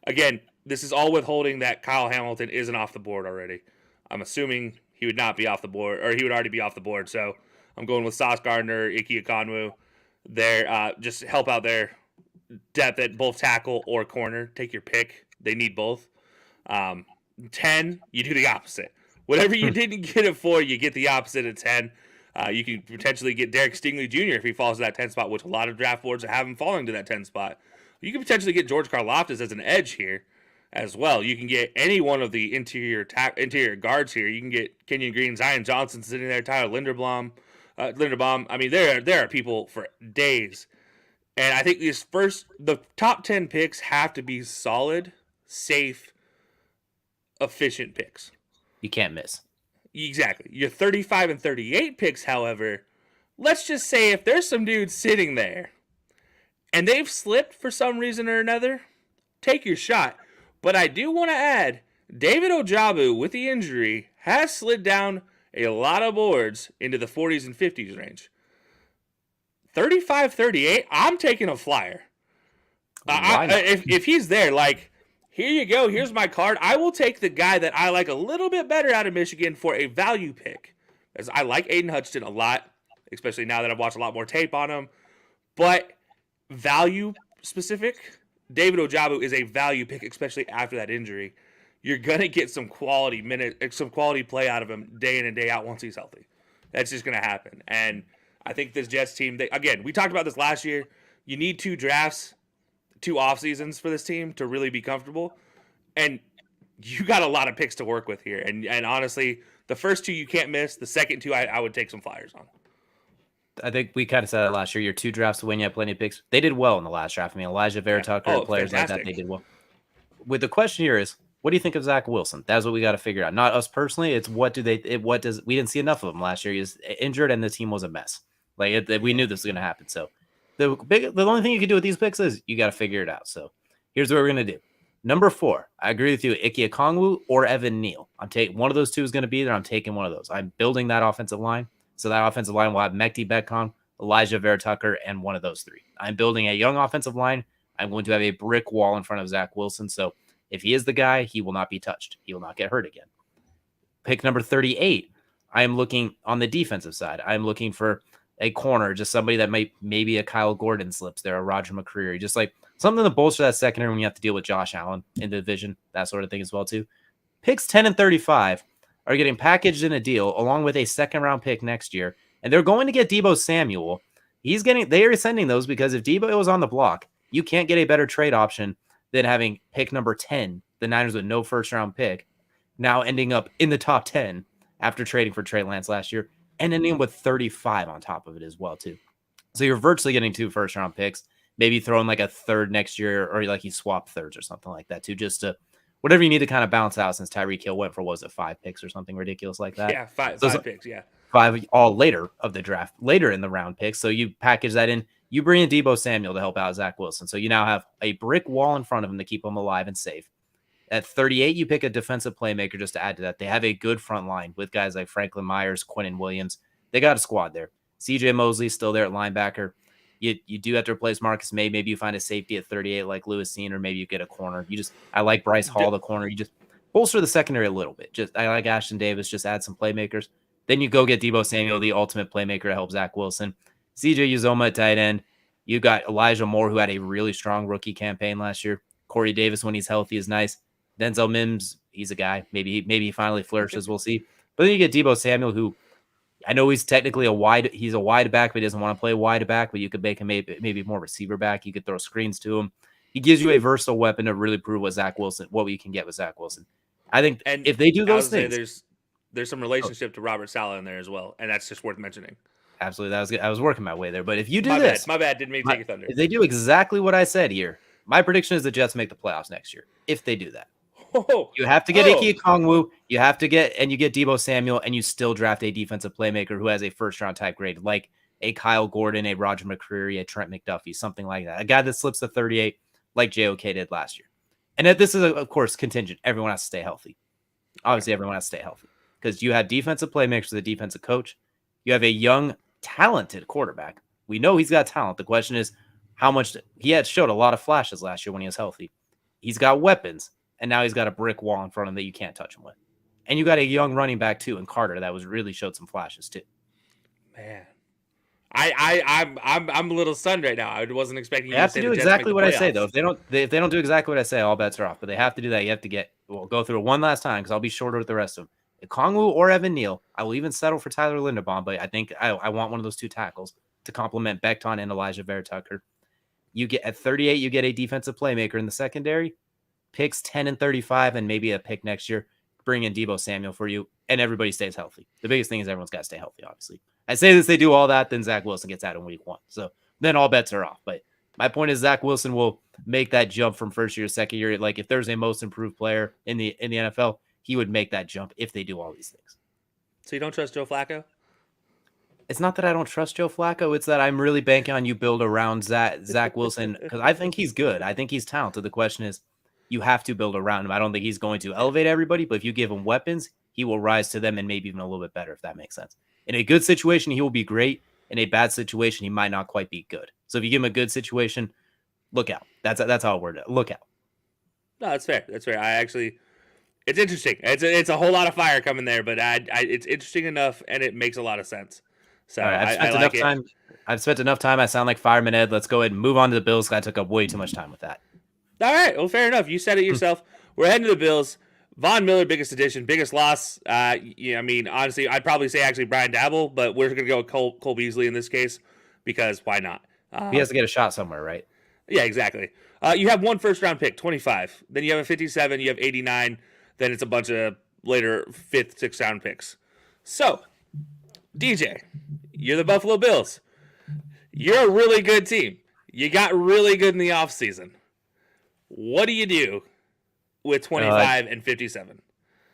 Again, this is all withholding that Kyle Hamilton isn't off the board already. I'm assuming he would not be off the board, or he would already be off the board. So I'm going with Sauce Gardner, Ike Ekwonu. There, just help out their depth at both tackle or corner. Take your pick. They need both. 10, you do the opposite. Whatever you didn't get it for, you get the opposite at 10. You can potentially get Derek Stingley Jr. if he falls to that 10 spot, which a lot of draft boards have him falling to that 10 spot. You can potentially get George Karlaftis as an edge here as well. You can get any one of the interior guards here. You can get Kenyon Green, Zion Johnson sitting there, Tyler Linderbaum. I mean, there are people for days. And I think the top 10 picks have to be solid, safe, efficient picks. You can't miss. Exactly. Your 35 and 38 picks, however, let's just say if there's some dudes sitting there and they've slipped for some reason or another, take your shot. But I do want to add, David Ojabo, with the injury, has slid down a lot of boards into the 40s and 50s range. 35, 38, I'm taking a flyer. If he's there, like, here you go, here's my card. I will take the guy that I like a little bit better out of Michigan for a value pick. As I like Aiden Hutchinson a lot, especially now that I've watched a lot more tape on him. But value specific, David Ojabo is a value pick, especially after that injury. You're going to get some quality play out of him day in and day out once he's healthy. That's just going to happen. And I think this Jets team, again, we talked about this last year. You need 2 drafts, 2 off seasons for this team to really be comfortable. And you got a lot of picks to work with here. And honestly, the first 2 you can't miss. The second 2, I would take some flyers on. I think we kind of said it last year. Your 2 drafts to win, you have plenty of picks. They did well in the last draft. I mean, Elijah Vera Tucker, players fantastic. Like that, they did well. With the question here is, what do you think of Zach Wilson? That's what we got to figure out. Not us personally. It's we didn't see enough of him last year. He was injured and the team was a mess. We knew this was going to happen. So the only thing you can do with these picks is you got to figure it out. So here's what we're going to do. Number 4, I agree with you. Ike Ekwonu or Evan Neal. I'm taking one of those 2 is going to be there. I'm taking one of those. I'm building that offensive line. So that offensive line will have Mekhi Becton, Elijah Vera Tucker, and one of those 3. I'm building a young offensive line. I'm going to have a brick wall in front of Zach Wilson. So if he is the guy, he will not be touched. He will not get hurt again. Pick number 38. I am looking on the defensive side. I'm looking for a corner, just somebody that maybe a Kyle Gordon slips there, a Roger McCreary, just like something to bolster that secondary when you have to deal with Josh Allen in the division, that sort of thing as well too. Picks 10 and 35 are getting packaged in a deal along with a second-round pick next year, and they're going to get Deebo Samuel. They are sending those because if Deebo was on the block, you can't get a better trade option than having pick number 10, the Niners with no first-round pick, now ending up in the top 10 after trading for Trey Lance last year, and ending up with 35 on top of it as well, too. So you're virtually getting 2 first-round picks, maybe throwing like a third next year, or like you swap thirds or something like that, too, just to whatever you need to kind of bounce out since Tyreek Hill went for, what was it, 5 picks or something ridiculous like that? Yeah, five picks, yeah. 5 all later of the draft, later in the round picks. So you package that in. You bring in Deebo Samuel to help out Zach Wilson. So you now have a brick wall in front of him to keep him alive and safe. At 38, you pick a defensive playmaker just to add to that. They have a good front line with guys like Franklin Myers, Quinnen Williams. They got a squad there. CJ Mosley still there at linebacker. You do have to replace Marcus May. Maybe you find a safety at 38 like Lewis Seen, or maybe you get a corner. I like Bryce Hall, the corner. You just bolster the secondary a little bit. I like Ashton Davis, just add some playmakers. Then you go get Deebo Samuel, the ultimate playmaker to help Zach Wilson. CJ Uzoma at tight end. You got Elijah Moore, who had a really strong rookie campaign last year. Corey Davis, when he's healthy, is nice. Denzel Mims, he's a guy. Maybe he finally flourishes. We'll see. But then you get Deebo Samuel, who I know he's technically a wide back, but he doesn't want to play wide back. But you could make him maybe more receiver back. You could throw screens to him. He gives you a versatile weapon to really prove what we can get with Zach Wilson. I think if they do those things, there's some relationship to Robert Saleh in there as well, and that's just worth mentioning. Absolutely, that was good. I was working my way there, but if you do this, my bad, didn't mean to take your thunder. If they do exactly what I said here, my prediction is the Jets make the playoffs next year. If they do that, you have to get Ike Okongwu, you get Deebo Samuel, and you still draft a defensive playmaker who has a first-round type grade, like a Kyle Gordon, a Roger McCreary, a Trent McDuffie, something like that. A guy that slips the 38, like JOK did last year. And this is, of course, contingent. Everyone has to stay healthy. Obviously, everyone has to stay healthy because you have defensive playmakers with a defensive coach. You have a young, talented quarterback. We know he's got talent. The question is how much he had showed a lot of flashes last year when he was healthy. He's got weapons, and now he's got a brick wall in front of him that you can't touch him with. And you got a young running back too in Carter that was really showed some flashes too. Man, I'm a little stunned right now. I wasn't expecting. They have to do exactly what I say though. If they don't do exactly what I say, all bets are off. But they have to do that. You have to we'll go through it one last time because I'll be shorter with the rest of them. Kongwu or Evan Neal. I will even settle for Tyler Linderbaum, but I think I want one of those two tackles to complement Becton and Elijah Vera Tucker. You get at 38, you get a defensive playmaker in the secondary. Picks 10 and 35, and maybe a pick next year. Bring in Deebo Samuel for you, and everybody stays healthy. The biggest thing is everyone's got to stay healthy, obviously. I say this, they do all that, then Zach Wilson gets out in week 1. So then all bets are off. But my point is Zach Wilson will make that jump from first year to second year. Like if there's a most improved player in the NFL, he would make that jump if they do all these things. So you don't trust Joe Flacco? It's not that I don't trust Joe Flacco. It's that I'm really banking on you build around Zach Wilson because I think he's good. I think he's talented. The question is, you have to build around him. I don't think he's going to elevate everybody, but if you give him weapons, he will rise to them and maybe even a little bit better, if that makes sense. In a good situation, he will be great. In a bad situation, he might not quite be good. So if you give him a good situation, look out. That's how it worked. Look out. No, that's fair. That's fair. It's interesting. It's a whole lot of fire coming there, but it's interesting enough, and it makes a lot of sense. So right, I've spent enough time. I sound like Fireman Ed. Let's go ahead and move on to the Bills. I took up way too much time with that. All right. Well, fair enough. You said it yourself. We're heading to the Bills. Von Miller, biggest addition, biggest loss. I mean, honestly, I'd probably say actually Brian Dabble, but we're going to go with Cole Beasley in this case because why not? He has to get a shot somewhere, right? Yeah, exactly. You have one first-round pick, 25. Then you have a 57. You have 89. Then it's a bunch of later 5th, 6th-round picks. So, DJ, you're the Buffalo Bills. You're a really good team. You got really good in the offseason. What do you do with 25 and 57?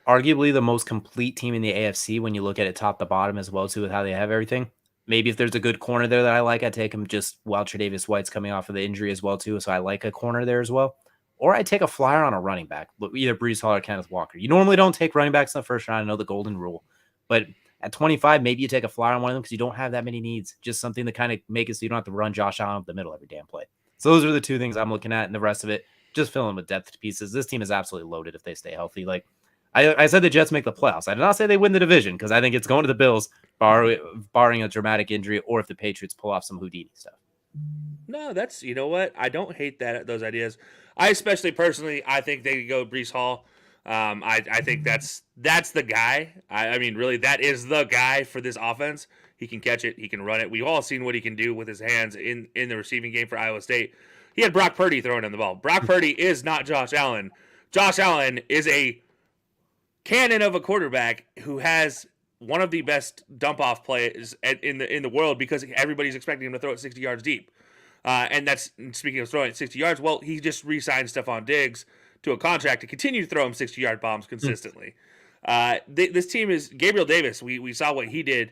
Arguably the most complete team in the AFC when you look at it top to bottom as well, too, with how they have everything. Maybe if there's a good corner there that I like, I take him just while Tre'Davious White's coming off of the injury as well, too. So I like a corner there as well. Or I take a flyer on a running back, either Breece Hall or Kenneth Walker. You normally don't take running backs in the first round. I know the golden rule. But at 25, maybe you take a flyer on one of them because you don't have that many needs. Just something to kind of make it so you don't have to run Josh Allen up the middle every damn play. So those are the two things I'm looking at, and the rest of it, just filling with depth pieces. This team is absolutely loaded if they stay healthy. Like I said, the Jets make the playoffs. I did not say they win the division because I think it's going to the Bills, barring a dramatic injury, or if the Patriots pull off some Houdini stuff. No, that's, you know what? I don't hate those ideas. I especially personally, I think they could go Breece Hall. I think that's the guy. I mean, really, that is the guy for this offense. He can catch it. He can run it. We've all seen what he can do with his hands in the receiving game for Iowa State. He had Brock Purdy throwing him the ball. Brock Purdy is not Josh Allen. Josh Allen is a cannon of a quarterback who has one of the best dump-off plays in the world because everybody's expecting him to throw it 60 yards deep. And that's, speaking of throwing it 60 yards, well, he just re-signed Stephon Diggs to a contract to continue to throw him 60-yard bombs consistently. This team is Gabriel Davis. We saw what he did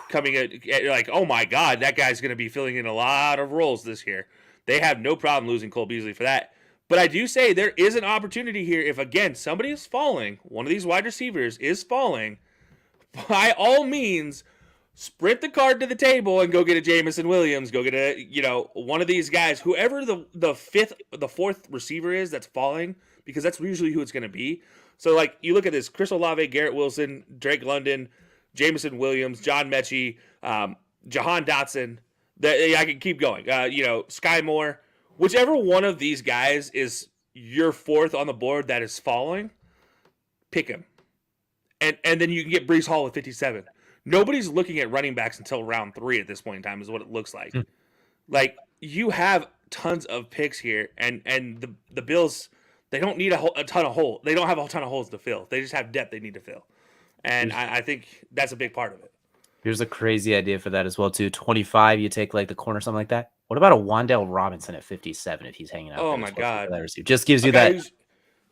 coming at like, oh my God, that guy's going to be filling in a lot of roles this year. They have no problem losing Cole Beasley for that. But I do say there is an opportunity here if, again, somebody is falling, one of these wide receivers is falling, by all means, sprint the card to the table and go get a Jameson Williams, go get one of these guys, whoever the fourth receiver is that's falling, because that's usually who it's going to be. So like you look at this: Chris Olave, Garrett Wilson, Drake London, Jameson Williams, John Mechie, Jahan Dotson. I can keep going. Sky Moore, whichever one of these guys is your fourth on the board that is falling, pick him, and then you can get Breece Hall with 57. Nobody's looking at running backs until round 3 at this point in time, is what it looks like. Like, you have tons of picks here, and the Bills, they don't need a ton of holes. They don't have a ton of holes to fill. They just have depth they need to fill. And I think that's a big part of it. Here's a crazy idea for that as well, too. 25, you take like the corner, something like that. What about a Wan'Dale Robinson at 57 if he's hanging out? Oh, my God. Just gives you that.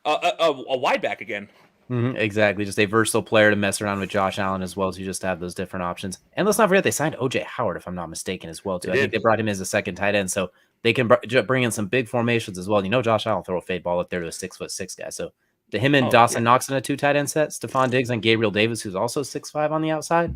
A wide back again. Exactly. Just a versatile player to mess around with Josh Allen as well. So you just have those different options. And let's not forget, they signed OJ Howard, if I'm not mistaken, as well, too. I think they brought him as a second tight end. So they can bring in some big formations as well. Josh Allen throw a fade ball up there to a 6'6" guy. So to him and Dawson Knox in a 2 tight end set, Stephon Diggs and Gabriel Davis, who's also 6'5" on the outside.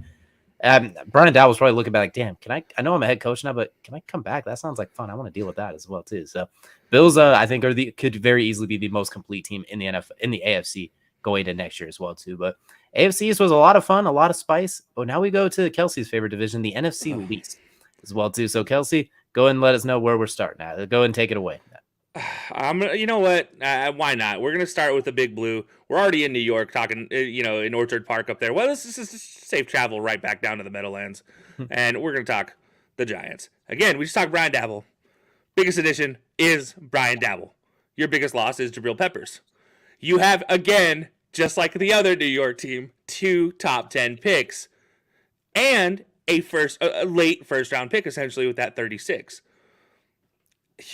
Brian Dow was probably looking back like, damn, I know I'm a head coach now, but can I come back? That sounds like fun. I want to deal with that as well, too. So Bills, I think, could very easily be the most complete team in the AFC going to next year as well, too. But AFC East was a lot of fun, a lot of spice. But now we go to Kelcey's favorite division, the NFC Least as well, too. So Kelcey, go ahead and let us know where we're starting at. Go ahead and take it away. You know what? Why not? We're going to start with the Big Blue. We're already in New York talking, in Orchard Park up there. Well, this is safe travel right back down to the Meadowlands. And we're going to talk the Giants. Again, we just talked Brian Dabble. Biggest addition is Brian Dabble. Your biggest loss is Jabril Peppers. You have, again, just like the other New York team, 2 top 10 picks and a late first-round pick, essentially, with that 36.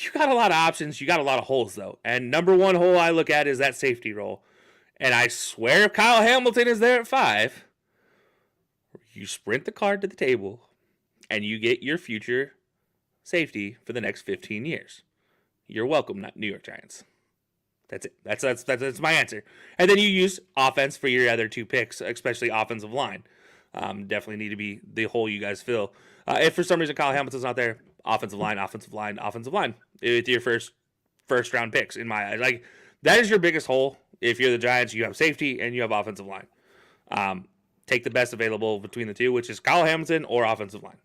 You got a lot of options. You got a lot of holes, though. And number one hole I look at is that safety role. And I swear if Kyle Hamilton is there at 5, you sprint the card to the table and you get your future safety for the next 15 years. You're welcome, New York Giants. That's it. That's my answer. And then you use offense for your other 2 picks, especially offensive line. Definitely need to be the hole you guys fill. If for some reason Kyle Hamilton's not there, offensive line with your first round picks, in my eyes. Like, that is your biggest hole. If you're the Giants, you have safety and you have offensive line. Take the best available between the 2, which is Kyle Hamilton or offensive line.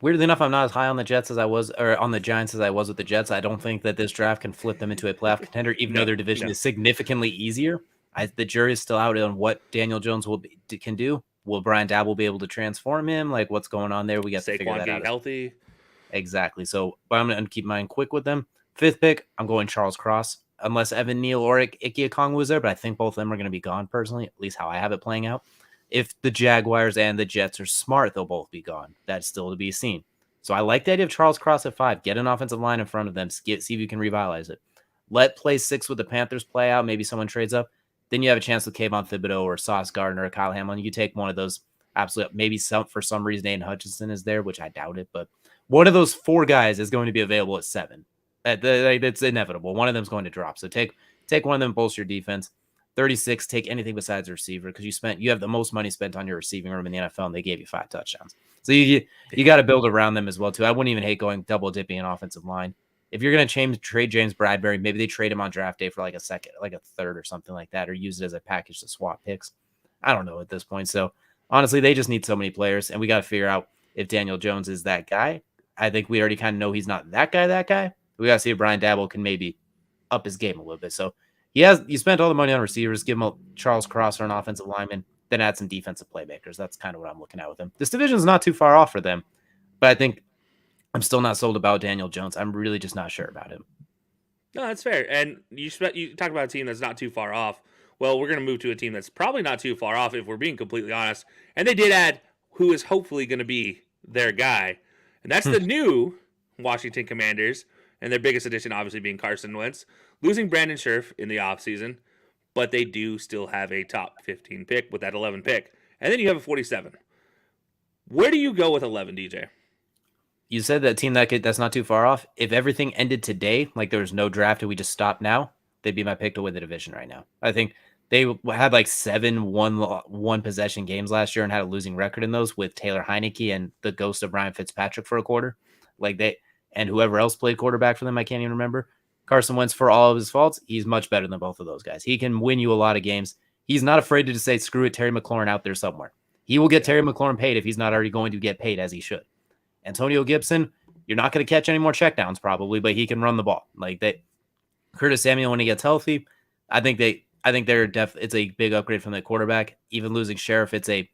Weirdly enough, I'm not as high on the Jets as I was, or on the Giants as I was with the Jets. I don't think that this draft can flip them into a playoff contender, even though their division is significantly easier. The jury is still out on what Daniel Jones can do. Will Brian Dabble be able to transform him? Like, what's going on there? We got to figure that out. Healthy. Exactly. So I'm going to keep mine quick with them. 5th pick, I'm going Charles Cross. Unless Evan Neal or Ike Okongwu was there, but I think both of them are going to be gone personally, at least how I have it playing out. If the Jaguars and the Jets are smart, they'll both be gone. That's still to be seen. So I like the idea of Charles Cross at 5. Get an offensive line in front of them. See if you can revitalize it. Let play 6 with the Panthers play out. Maybe someone trades up. Then you have a chance with Kayvon Thibodeau or Sauce Gardner or Kyle Hamlin. You take one of those. Absolutely. Maybe for some reason Aiden Hutchinson is there, which I doubt it. But one of those 4 guys is going to be available at 7. It's inevitable. One of them is going to drop. So take one of them, bolster your defense. 36, take anything besides a receiver, because you have the most money spent on your receiving room in the NFL, and they gave you 5 touchdowns. So you got to build around them as well, too. I wouldn't even hate going double dipping an offensive line. If you're going to trade James Bradbury, maybe they trade him on draft day for like a second, like a third or something like that, or use it as a package to swap picks. I don't know at this point. So honestly, they just need so many players, and we got to figure out if Daniel Jones is that guy. I think we already kind of know he's not that guy. We got to see if Brian Dabble can maybe up his game a little bit. So you spent all the money on receivers, give him a Charles Cross or an offensive lineman, then add some defensive playmakers. That's kind of what I'm looking at with him. This division is not too far off for them, but I think I'm still not sold about Daniel Jones. I'm really just not sure about him. No, that's fair. And you talk about a team that's not too far off. Well, we're going to move to a team that's probably not too far off if we're being completely honest. And they did add who is hopefully going to be their guy. And that's the new Washington Commanders. And their biggest addition, obviously, being Carson Wentz. Losing Brandon Scherf in the offseason. But they do still have a top 15 pick with that 11 pick. And then you have a 47. Where do you go with 11, DJ? You said that team that's not too far off. If everything ended today, like there was no draft and we just stopped now, they'd be my pick to win the division right now. I think They had like 7 one possession games last year and had a losing record in those with Taylor Heineke and the ghost of Ryan Fitzpatrick for a quarter. And whoever else played quarterback for them, I can't even remember. Carson Wentz, for all of his faults, he's much better than both of those guys. He can win you a lot of games. He's not afraid to just say, screw it, Terry McLaurin out there somewhere. He will get Terry McLaurin paid if he's not already going to get paid as he should. Antonio Gibson, you're not going to catch any more checkdowns probably, but he can run the ball. Curtis Samuel, when he gets healthy, I think it's a big upgrade from the quarterback. Even losing Sheriff, it's a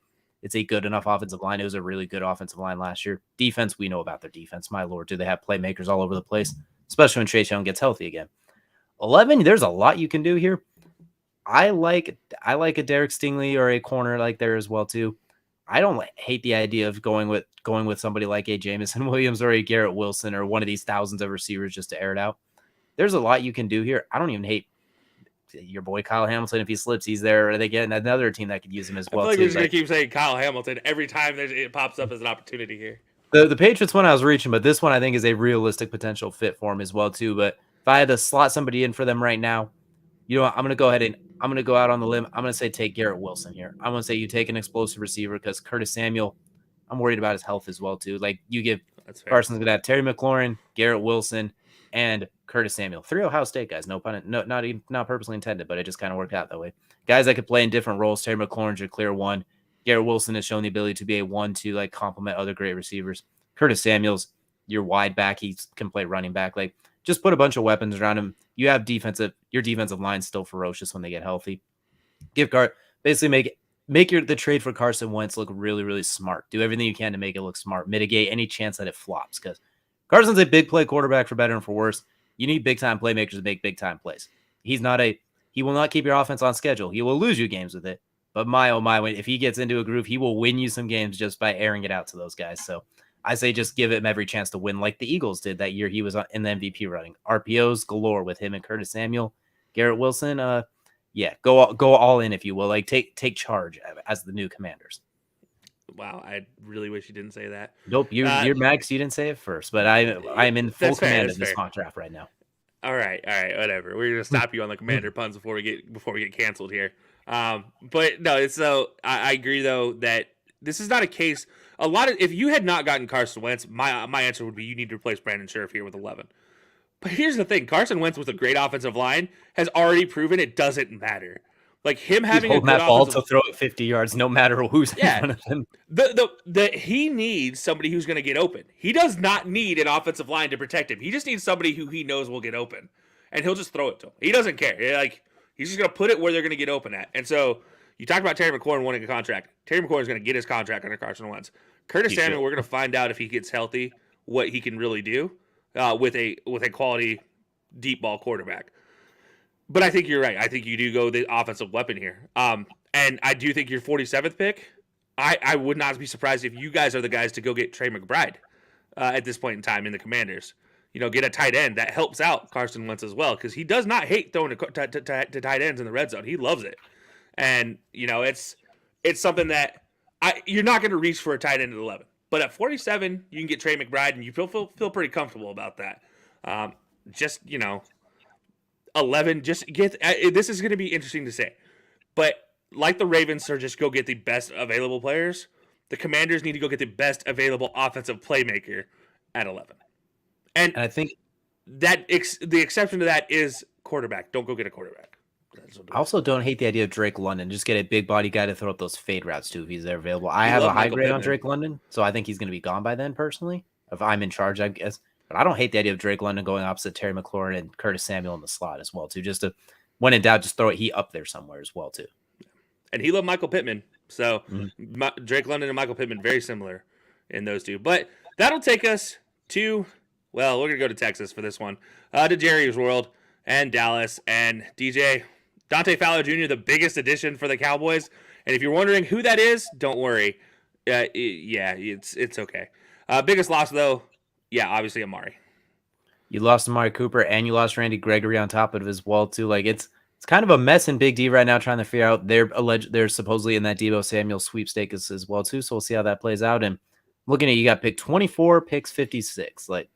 good enough offensive line. It was a really good offensive line last year. Defense, we know about their defense. My Lord, do they have playmakers all over the place, especially when Chase Young gets healthy again. 11, there's a lot you can do here. I like a Derek Stingley or a corner like there as well too. I don't hate the idea of going with somebody like a Jameson Williams or a Garrett Wilson or one of these thousands of receivers just to air it out. There's a lot you can do here. I don't even hate your boy Kyle Hamilton. If he slips, he's there. Or they get another team that could use him as well. I feel like we're just going to keep saying Kyle Hamilton every time it pops up as an opportunity here. The Patriots one I was reaching, but this one I think is a realistic potential fit for him as well too. But if I had to slot somebody in for them right now, you know what, I'm going to go ahead and I'm going to go out on the limb. I'm going to say take Garrett Wilson here. I'm going to say you take an explosive receiver because Curtis Samuel, I'm worried about his health as well too. Like you give Carson's going to have Terry McLaurin, Garrett Wilson, and Curtis Samuel. 3 Ohio State guys. No pun, no, not purposely intended, but it just kind of worked out that way. Guys that could play in different roles. Terry McLaurin's your clear one. Garrett Wilson has shown the ability to be a 1-2, like complement other great receivers. Curtis Samuel's your wide back. He can play running back. Like just put a bunch of weapons around him. You have your defensive line still ferocious when they get healthy. Basically make the trade for Carson Wentz look really, really smart. Do everything you can to make it look smart. Mitigate any chance that it flops because Carson's a big play quarterback for better and for worse. You need big time playmakers to make big time plays. He will not keep your offense on schedule. He will lose you games with it. But my, oh my, if he gets into a groove, he will win you some games just by airing it out to those guys. So I say just give him every chance to win like the Eagles did that year he was in the MVP running. RPOs galore with him and Curtis Samuel. Garrett Wilson, go all in if you will. Like take charge as the new Commanders. Wow, I really wish you didn't say that. Nope, you're mad because you didn't say it first, but I'm in full command of this mock draft right now. All right, whatever. We're gonna stop you on the Commander puns before we get canceled here. But no, I agree though that this is not a case. If you had not gotten Carson Wentz, my answer would be you need to replace Brandon Scherff here with 11. But here's the thing: Carson Wentz with a great offensive line has already proven it doesn't matter. Like him having a good that ball to throw it 50 yards, no matter who's in front of him. He needs somebody who's going to get open. He does not need an offensive line to protect him. He just needs somebody who he knows will get open, and he'll just throw it to him. He doesn't care. He's just going to put it where they're going to get open at. And so you talk about Terry McLaurin wanting a contract. Terry McLaurin is going to get his contract under Carson Wentz. Curtis Samuel, we're going to find out if he gets healthy what he can really do with a quality deep ball quarterback. But I think you're right. I think you do go the offensive weapon here. And I do think your 47th pick, I would not be surprised if you guys are the guys to go get Trey McBride at this point in time in the Commanders. Get a tight end that helps out Carson Wentz as well because he does not hate throwing to tight ends in the red zone. He loves it. And, it's something that you're not going to reach for a tight end at 11. But at 47, you can get Trey McBride, and you feel pretty comfortable about that. 11, just get this is going to be interesting to say. But like the Ravens are just go get the best available players, the Commanders need to go get the best available offensive playmaker at 11. And I think that the exception to that is quarterback. Don't go get a quarterback. I also don't hate the idea of Drake London. Just get a big body guy to throw up those fade routes too if he's there available. I have a high grade on Drake London, so I think he's going to be gone by then personally. If I'm in charge, I guess. But I don't hate the idea of Drake London going opposite Terry McLaurin and Curtis Samuel in the slot as well too. Just to, when in doubt, just throw it up there somewhere as well too. And he loved Michael Pittman, so Drake London and Michael Pittman very similar in those two. But that'll take us to we're gonna go to Texas for this one, to Jerry's World and Dallas and DJ Dante Fowler Jr., the biggest addition for the Cowboys. And if you're wondering who that is, don't worry. It's okay. Biggest loss though. Yeah, obviously Amari. You lost Amari Cooper and you lost Randy Gregory on top of it as well too. Like it's kind of a mess in Big D right now trying to figure out they're supposedly in that Deebo Samuel sweepstakes as well too. So we'll see how that plays out. And looking at you got pick 24, picks 56. Like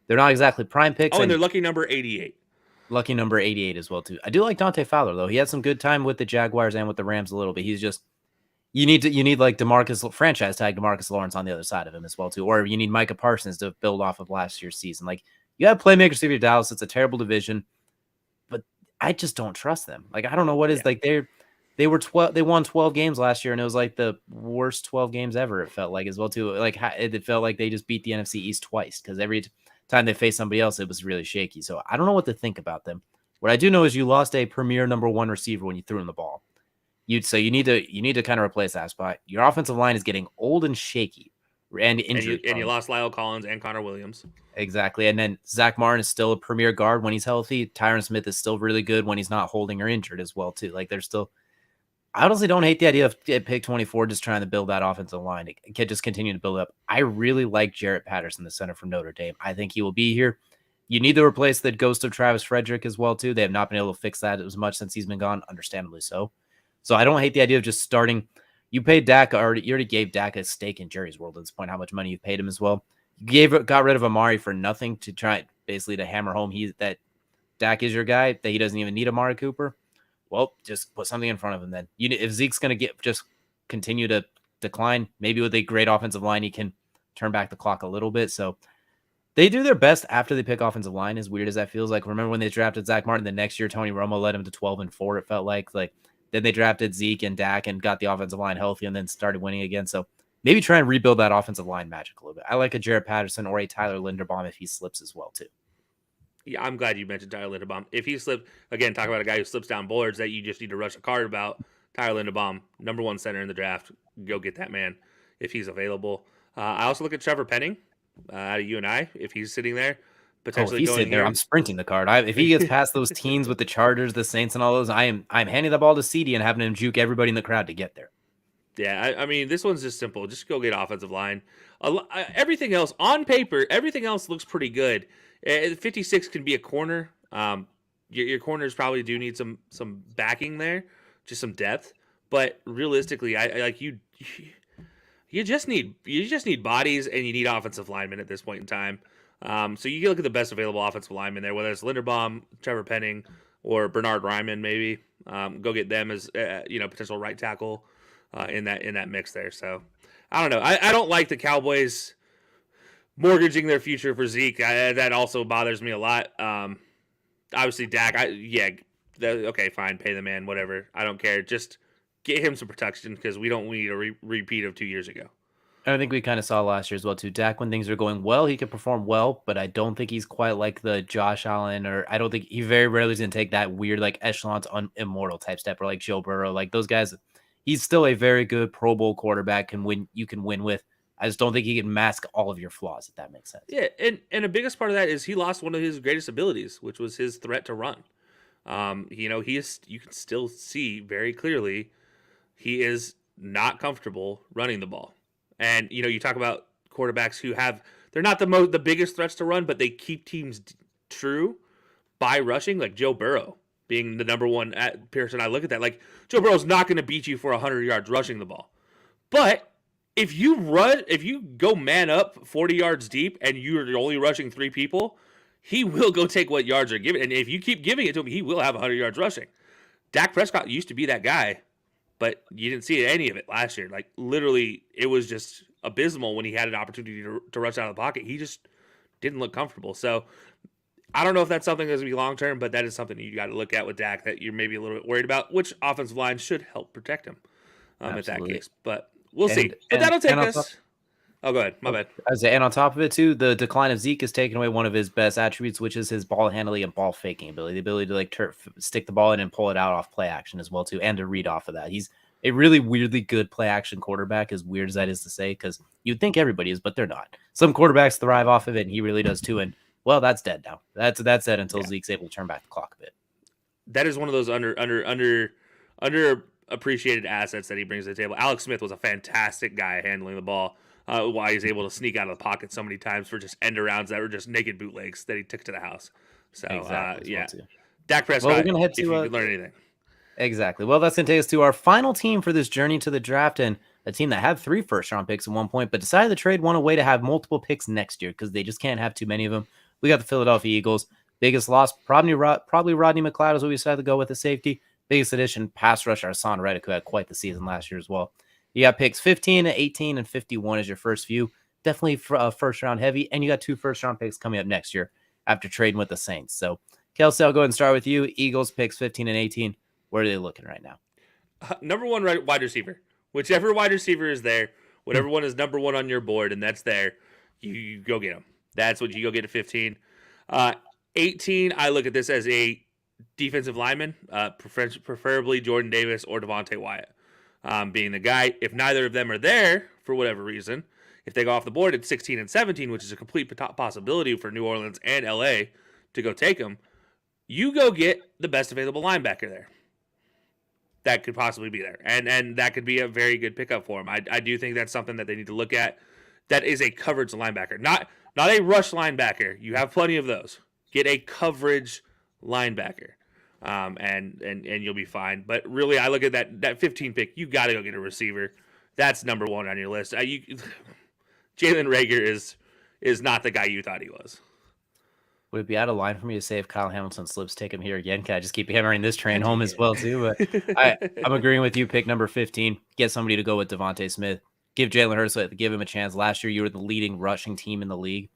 they're not exactly prime picks. Oh, and they're lucky number 88. Lucky number 88 as well too. I do like Dante Fowler though. He had some good time with the Jaguars and with the Rams a little bit. He's just you need like DeMarcus franchise tag DeMarcus Lawrence on the other side of him as well too, or you need Micah Parsons to build off of last year's season. Like you have playmakers for Dallas. It's a terrible division, but I just don't trust them. Like I don't know what is like they won 12 games last year and it was like the worst 12 games ever. It felt like as well too. Like it felt like they just beat the NFC East twice because every time they faced somebody else, it was really shaky. So I don't know what to think about them. What I do know is you lost a premier number 1 receiver when you threw him the ball. You need to kind of replace that spot. Your offensive line is getting old and shaky and injured. And you lost Lyle Collins and Connor Williams. Exactly. And then Zach Martin is still a premier guard when he's healthy. Tyron Smith is still really good when he's not holding or injured as well too. Like there's still, I honestly don't hate the idea of pick 24 just trying to build that offensive line. It can just continue to build up. I really like Jarrett Patterson, the center from Notre Dame. I think he will be here. You need to replace the ghost of Travis Frederick as well too. They have not been able to fix that as much since he's been gone, understandably so. So I don't hate the idea of just starting. You paid Dak you already gave Dak a stake in Jerry's world at this point, how much money you paid him as well. You got rid of Amari for nothing to try basically to hammer home that Dak is your guy, that he doesn't even need Amari Cooper. Well, just put something in front of him then. If Zeke's going to just continue to decline, maybe with a great offensive line, he can turn back the clock a little bit. So they do their best after they pick offensive line, as weird as that feels. Like, remember when they drafted Zach Martin the next year, Tony Romo led him to 12-4, it felt like. Then they drafted Zeke and Dak and got the offensive line healthy and then started winning again. So maybe try and rebuild that offensive line magic a little bit. I like a Jarrett Patterson or a Tyler Linderbaum if he slips as well, too. Yeah, I'm glad you mentioned Tyler Linderbaum. If he slipped, again, talk about a guy who slips down boards that you just need to rush a card about. Tyler Linderbaum, number 1 center in the draft. Go get that man if he's available. I also look at Trevor Penning out of UNI if he's sitting there. Potentially if he's sitting there, I'm sprinting the card. If he gets past those teens with the Chargers, the Saints, and all those, I'm handing the ball to CD and having him juke everybody in the crowd to get there. Yeah, I mean, this one's just simple. Just go get offensive line. Everything else, on paper, everything else looks pretty good. 56 can be a corner. Your corners probably do need some backing there, just some depth. But realistically, you just need bodies and you need offensive linemen at this point in time. So you can look at the best available offensive linemen there, whether it's Linderbaum, Trevor Penning, or Bernard Ryman, maybe. Go get them as potential right tackle in that mix there. So I don't know. I don't like the Cowboys mortgaging their future for Zeke. That also bothers me a lot. Obviously, Dak. Okay, fine, pay the man, whatever. I don't care. Just get him some protection because we don't need a repeat of 2 years ago. I think we kind of saw last year as well, too. Dak, when things are going well, he can perform well, but I don't think he's quite like the Josh Allen, or I don't think he very rarely is going to take that weird, like, echelons immortal type step, or like Joe Burrow. Like, those guys, he's still a very good Pro Bowl quarterback you can win with. I just don't think he can mask all of your flaws, if that makes sense. Yeah, and the biggest part of that is he lost one of his greatest abilities, which was his threat to run. You can still see very clearly he is not comfortable running the ball. And, you talk about quarterbacks who they're not the biggest threats to run, but they keep teams true by rushing, like Joe Burrow being the number 1 person. I look at that, like, Joe Burrow's not going to beat you for 100 yards rushing the ball. But if you go man up 40 yards deep and you're only rushing 3 people, he will go take what yards are given. And if you keep giving it to him, he will have 100 yards rushing. Dak Prescott used to be that guy, but you didn't see any of it last year. Like, literally, it was just abysmal when he had an opportunity to rush out of the pocket. He just didn't look comfortable. So I don't know if that's something that's going to be long-term, but that is something you got to look at with Dak that you're maybe a little bit worried about, which offensive line should help protect him at that case. But we'll see. But that'll take us. Oh, go ahead. My bad. And on top of it, too, the decline of Zeke has taken away one of his best attributes, which is his ball handling and ball faking ability. The ability to stick the ball in and pull it out off play action as well, too, and to read off of that. He's a really weirdly good play action quarterback, as weird as that is to say, because you'd think everybody is, but they're not. Some quarterbacks thrive off of it, and he really does, too. And, well, that's dead now. That's dead until Zeke's able to turn back the clock a bit. That is one of those underappreciated assets that he brings to the table. Alex Smith was a fantastic guy handling the ball. Why he's able to sneak out of the pocket so many times for just end arounds that were just naked bootlegs that he took to the house. So, exactly, Dak Prescott, we're gonna head to, if you could learn anything. Exactly. Well, that's going to take us to our final team for this journey to the draft, and a team that had 3 first-round picks at one point, but decided to trade one away to have multiple picks next year because they just can't have too many of them. We got the Philadelphia Eagles. Biggest loss, probably Rodney McLeod is what we decided to go with the safety. Biggest addition, pass rusher, Hassan Reddick, who had quite the season last year as well. You got picks 15, 18, and 51 as your first few. Definitely first round heavy, and you got 2 first round picks coming up next year after trading with the Saints. So, Kelcey, I'll go ahead and start with you. Eagles picks 15 and 18. Where are they looking right now? Number one wide receiver. Whichever wide receiver is there, whatever one is number one on your board, and that's there, you go get them. That's what you go get at 15. 18, I look at this as a defensive lineman, preferably Jordan Davis or Devonte Wyatt being the guy. If neither of them are there for whatever reason, if they go off the board at 16 and 17, which is a complete possibility for New Orleans and LA to go take them, you go get the best available linebacker there. That could possibly be there. And that could be a very good pickup for him. I do think that's something that they need to look at. That is a coverage linebacker, not a rush linebacker. You have plenty of those. Get a coverage linebacker, and you'll be fine. But really, I look at that 15 pick. You got to go get a receiver. That's number one on your list. Jalen Reagor is not the guy you thought he was. Would it be out of line for me to say if Kyle Hamilton slips, take him here again? Can I just keep hammering this train home as well too? But I'm agreeing with you. Pick number 15. Get somebody to go with Davonte Smith. Give Jalen Hurts, give him a chance. Last year, you were the leading rushing team in the league.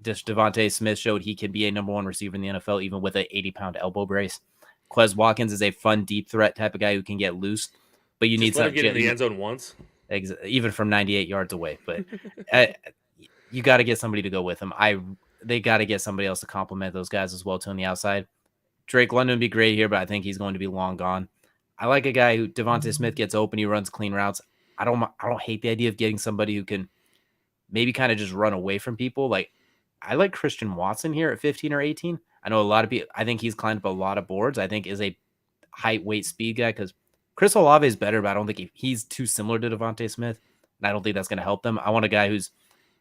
Just Davonte Smith showed he can be a number one receiver in the NFL, even with an 80-pound elbow brace. Quez Watkins is a fun deep threat type of guy who can get loose, but you need to get in the end zone once, even from 98 yards away. But you got to get somebody to go with him. They got to get somebody else to complement those guys as well too on the outside. Drake London would be great here, but I think he's going to be long gone. I like a guy who Devonte Smith gets open, he runs clean routes. I don't hate the idea of getting somebody who can maybe kind of just run away from people. Like, I like Christian Watson here at 15 or 18. I know a lot of people, I think he's climbed up a lot of boards. I think is a height, weight, speed guy because Chris Olave is better, but I don't think he's too similar to Devonte Smith. And I don't think that's going to help them. I want a guy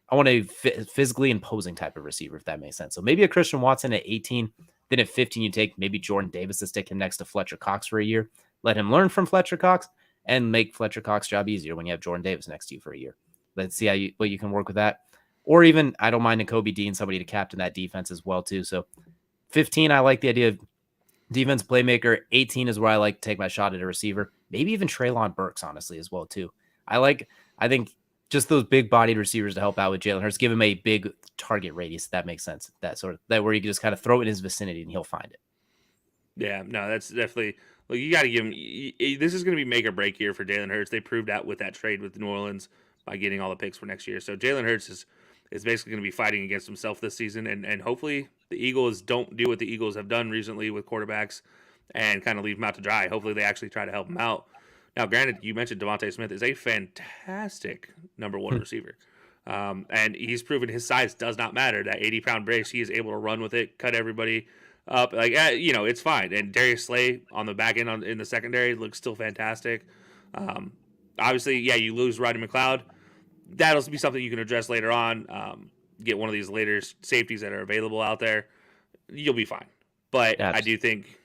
I want a physically imposing type of receiver, if that makes sense. So maybe a Christian Watson at 18. Then at 15, you take maybe Jordan Davis to stick him next to Fletcher Cox for a year. Let him learn from Fletcher Cox and make Fletcher Cox's job easier when you have Jordan Davis next to you for a year. Let's see what you can work with that. Or even, I don't mind Nakobe Dean, somebody to captain that defense as well, too. So 15, I like the idea of defense playmaker. 18 is where I like to take my shot at a receiver. Maybe even Treylon Burks, honestly, as well, too. I think just those big-bodied receivers to help out with Jalen Hurts. Give him a big target radius, if that makes sense. That where you can just kind of throw it in his vicinity and he'll find it. Yeah, no, that's definitely. Look, you got to give him. This is going to be make or break here for Jalen Hurts. They proved that with that trade with New Orleans by getting all the picks for next year. So Jalen Hurts is basically going to be fighting against himself this season, and hopefully the Eagles don't do what the Eagles have done recently with quarterbacks and kind of leave him out to dry. Hopefully they actually try to help him out. Now, granted, you mentioned Devonte Smith is a fantastic number one receiver. And he's proven his size does not matter. That 80-pound brace, he is able to run with it, cut everybody up. It's fine. And Darius Slay on the back end in the secondary looks still fantastic. Obviously, you lose Rodney McLeod. That'll be something you can address later on. Get one of these later safeties that are available out there. You'll be fine. But I do think,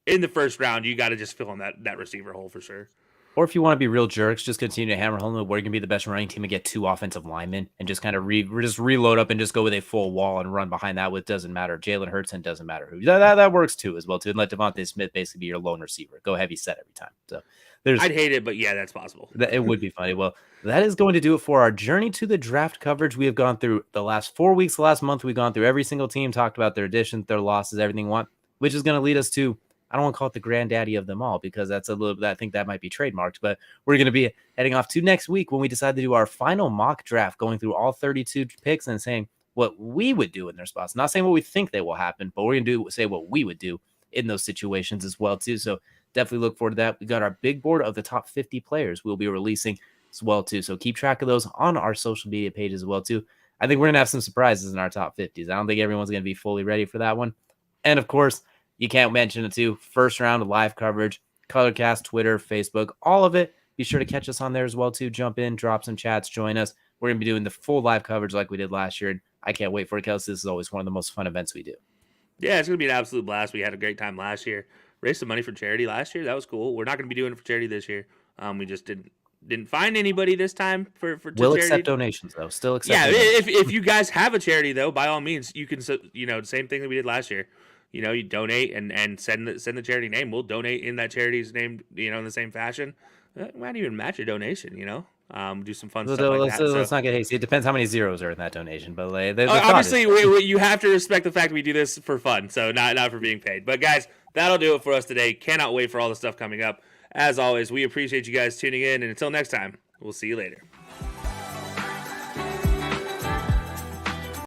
in the first round, you got to just fill in that receiver hole for sure. Or if you want to be real jerks, just continue to hammer home that we're going to be the best running team and get 2 offensive linemen and just kind of just reload up and just go with a full wall and run behind that with doesn't matter. Jalen Hurts and doesn't matter who. That works too as well too. And let Devonte Smith basically be your lone receiver. Go heavy set every time. So I'd hate it, but yeah, that's possible. It would be funny. Well, that is going to do it for our journey to the draft coverage. We have gone through the last 4 weeks, the last month. We've gone through every single team, talked about their additions, their losses, everything we want, which is going to lead us to, I don't want to call it the granddaddy of them all because that's a little bit, I think that might be trademarked, but we're going to be heading off to next week when we decide to do our final mock draft, going through all 32 picks and saying what we would do in their spots. Not saying what we think they will happen, but we're going to say what we would do in those situations as well too. So definitely look forward to that. We got our big board of the top 50 players we'll be releasing as well too. So keep track of those on our social media page as well too. I think we're going to have some surprises in our top 50s. I don't think everyone's going to be fully ready for that one. And of course, you can't mention it too. First round of live coverage, Colorcast, Twitter, Facebook, all of it. Be sure to catch us on there as well too. Jump in, drop some chats, join us. We're going to be doing the full live coverage like we did last year. And I can't wait for it, Kelcey. This is always one of the most fun events we do. Yeah, it's going to be an absolute blast. We had a great time last year. Raised some money for charity last year. That was cool. We're not going to be doing it for charity this year. We just didn't didn't find anybody this time for We'll charity. accept donations though. Still accept. Yeah, donations. if you guys have a charity though, by all means, you can same thing that we did last year. You donate and send the charity name. We'll donate in that charity's name. In the same fashion. Might even match your donation. Do some fun stuff like that. Let's not get hasty. It depends how many zeros are in that donation, but obviously, you have to respect the fact we do this for fun, so not for being paid. But guys, that'll do it for us today. Cannot wait for all the stuff coming up. As always, we appreciate you guys tuning in, and until next time, we'll see you later.